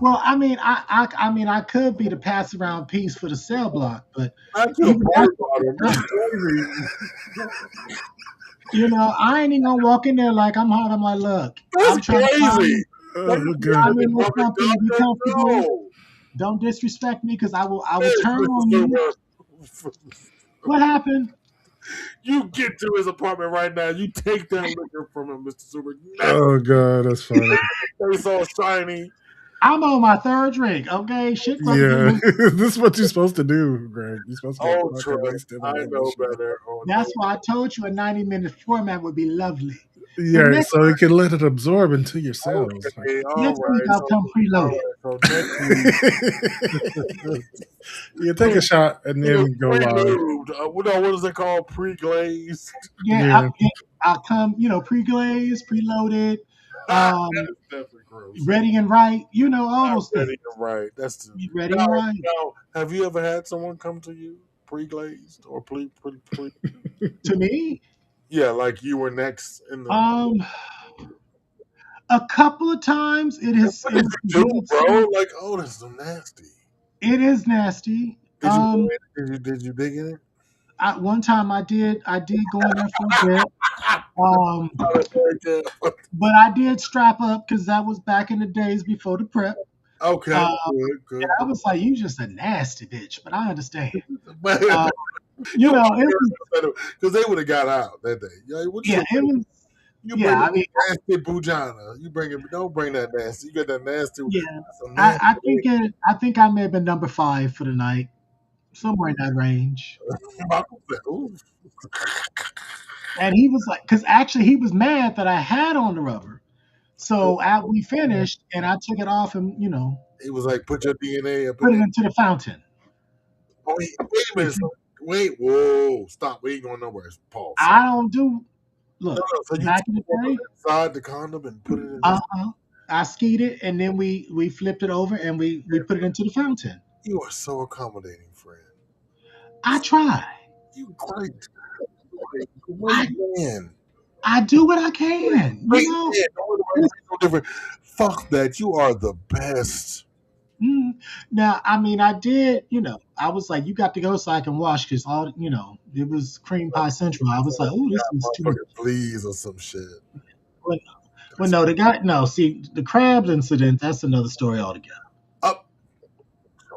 Well, I mean, I mean, I could be the pass around piece for the cell block, but Not to a even that's party bottom. That's crazy. I ain't even gonna walk in there like I'm hot. I'm like, look, I'm That's trying to crazy. find. Don't Oh, be God. I'm like in a this public something to be doctor. comfortable. No. Don't disrespect me because I will Yes, turn Mr. on you. Super. What happened? You get to his apartment right now. You take that liquor from him, Mr. Super. Never. Oh, God. That's funny. Face all shiny. I'm on my third drink. Okay, shit about to get Yeah. loose. This is what you're supposed to do, Greg. You're supposed to get Oh, fucking Troy. wasted I on that know bullshit. better. Oh, That's why I told you a 90-minute format would be lovely. The Yeah, next so you can let it absorb into your cells. okay. All next week right. I'll So, come all preloaded. right. So next week. You take a shot and then go live. Pre-lubed. What is it called? Pre-glazed. Yeah, Yeah. I'll come, pre-glazed, preloaded, That um, is definitely gross. ready and right. All Not those things. ready and right. That's the Ready and now. right. Now, have you ever had someone come to you pre-glazed or pre? To me, Yeah, like you were next in the. um, a couple of times What did you do, bro? Like, oh, that's so nasty. it is nasty. Did you go in? Did you dig in it? One time I did go in there for a bit. Um, but I did strap up because that was back in the days before the prep. Okay, Uh, good. I was like, you just a nasty bitch, but I understand. Because Uh, it was, they would have got out that day. Yeah, what yeah, it was, you bring yeah. I mean, nasty bujana. You bring it. Don't bring that nasty. You got that nasty. yeah. Some nasty. I think I may have been number 5 for the night, somewhere in that range. Ooh. And he was like, because actually he was mad that I had on the rubber. So after we finished, and I took it off, and He was like, put your DNA up in put it there. into the fountain. Oh, wait a minute. Wait, whoa, stop. We ain't going nowhere. Pause. I don't do. No, Look, so you back in the day, inside the condom and put it in this. I skied it, and then we flipped it over and we put it into the fountain. You are so accommodating, friend. I try. You great. I, Great man. I do what I can. You Great know. man. Don't let nobody say no different. Fuck that. You are the best. Now, I mean, I did. I was like, you got to go so I can wash because it was cream pie central. I was like, oh, this is too much. Motherfucking please or some shit. Well, no, the guy. No, see, the crabs incident. That's another story altogether. Up.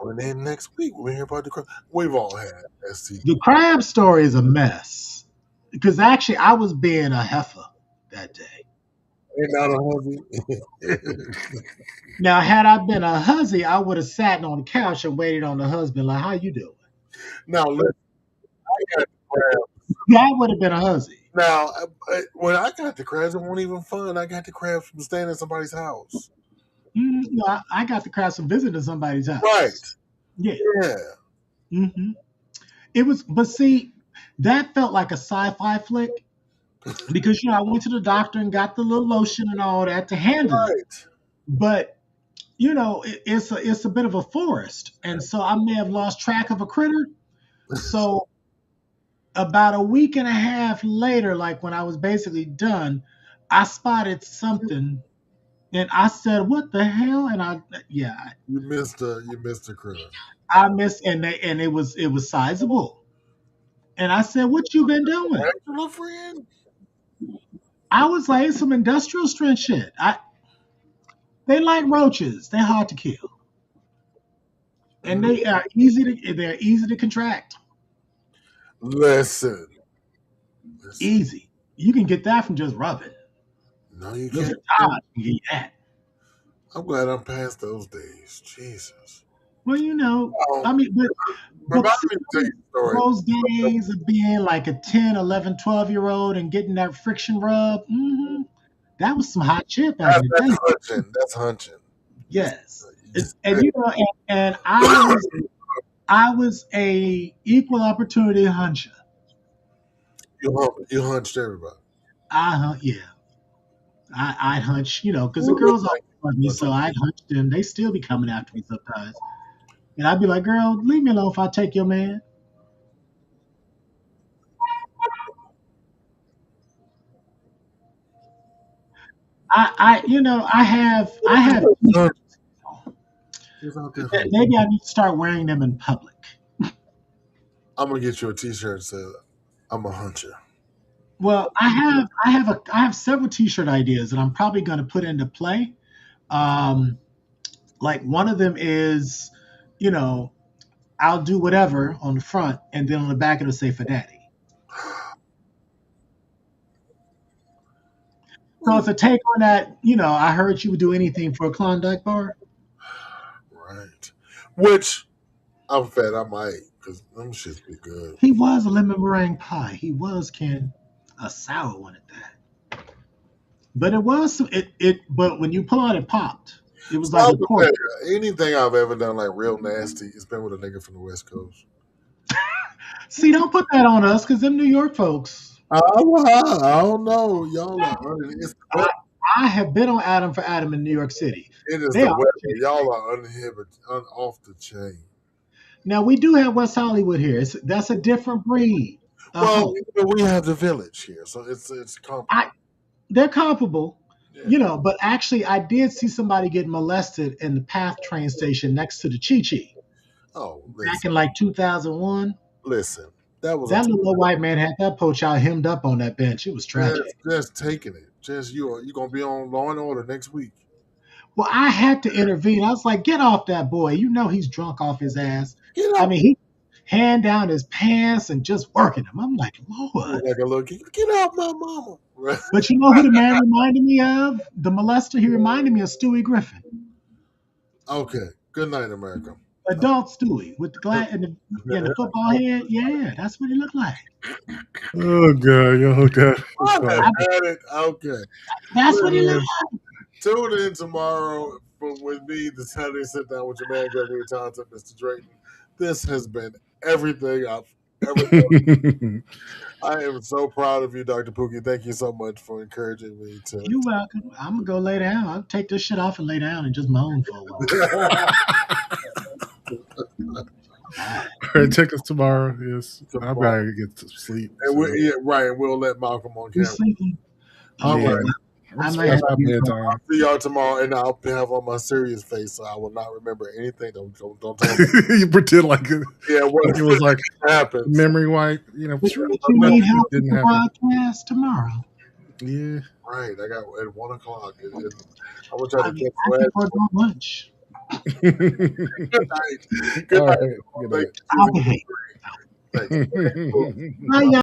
And then next week we'll hear about the crab. We've all had STD. The crab story is a mess because actually I was being a heifer that day. Ain't not a husband. Now, had I been a huzzy, I would have sat on the couch and waited on the husband like, "How you doing?" Now, listen, I got the crabs. That would have been a huzzy. Now, when I got the crabs, it wasn't even fun. I got the crabs from staying at somebody's house. No, I got the crabs from visiting somebody's house. Right. Yeah. Yeah. It was, but see, that felt like a sci-fi flick because I went to the doctor and got the little lotion and all that to handle it. Right. But it's a bit of a forest, and so I may have lost track of a critter. So about a week and a half later, like when I was basically done, I spotted something, and I said, "What the hell?" And You missed a critter. I missed, and it was sizable. And I said, "What you been doing?" Regular friend. I was like, "Some industrial strength shit." They like roaches. They're hard to kill, and they're easy to contract. Listen. Easy. You can get that from just rubbing. No, you Just can't. you can get that. I'm glad I'm past those days. Jesus. Well, I mean, but Remind me to tell you a story. those days of being like a 10, 11, 12-year-old and getting that friction rub, that was some hot shit back in the day. Hunching. That's hunching. Yes. And I was a equal opportunity huncher. You hunched everybody. I'd hunch, because the girls always love me, so I'd hunch them. They still be coming after me sometimes. And I'd be like, girl, leave me alone if I take your man. I have maybe I need to start wearing them in public. I'm gonna get you a T-shirt that says "I'm a huncher." Well, I have several T-shirt ideas that I'm probably going to put into play. Like one of them is, I'll do whatever on the front, and then on the back it'll say for daddy. So it's a take on that. I heard you would do anything for a Klondike bar. Right. Which I'm fed. I might because them shits be good. He was a lemon meringue pie. He was a sour one at that. But it was But when you pull out, it popped. It was like a cork. Anything I've ever done like real nasty, it's been with a nigga from the West Coast. See, don't put that on us because them New York folks. I don't know. Y'all are I have been on Adam for Adam in New York City. It is the weather. Y'all are uninhibited, off the chain. Now we do have West Hollywood here. That's a different breed. Well, we have the Village here, so it's comparable. They're comparable, But actually, I did see somebody get molested in the PATH train station next to the Chi-Chi. Oh, back in like 2001. Listen, that little white man had that poach out hemmed up on that bench. It was tragic. Just taking it. Just you're gonna be on Law and Order next week. Well, I had to intervene. I was like, get off that boy. He's drunk off his ass. I mean, he hand down his pants and just working him. I'm like, Lord. Like a little get off my mama. But you know who the man reminded me of? The molester. He reminded me of Stewie Griffin. Okay. Good night, America. Adult Stewie with the glass and the football head. Yeah, that's what he looked like. Oh God, Okay. That's what he looked like. Tune in tomorrow with me, the Saturday Sit Down with your man Gregory Thompson, Mr. Drayton. This has been everything I've ever done. I am so proud of you, Dr. Pookie. Thank you so much for encouraging me to. You're welcome. I'm gonna go lay down. I'll take this shit off and lay down and just moan for a while. All right, take us tomorrow. Yes, I'm Tomorrow. going to get to sleep. And So, right, and we'll let Malcolm on You're camera. sleeping. All yeah, right. I it's might past have my you. bedtime. See y'all tomorrow, and I'll have on my serious face, so I will not remember anything. Don't tell me. You pretend like it, Yeah, what it was like happens? memory wipe. But you Nothing need help with didn't the happen. podcast tomorrow. Yeah. Right, I got at 1 o'clock. I'm gonna try to I'll be catch back Flash. for lunch. Good night. Good All night. right. Thank Good you. I'll be. Thanks. Bye, y'all.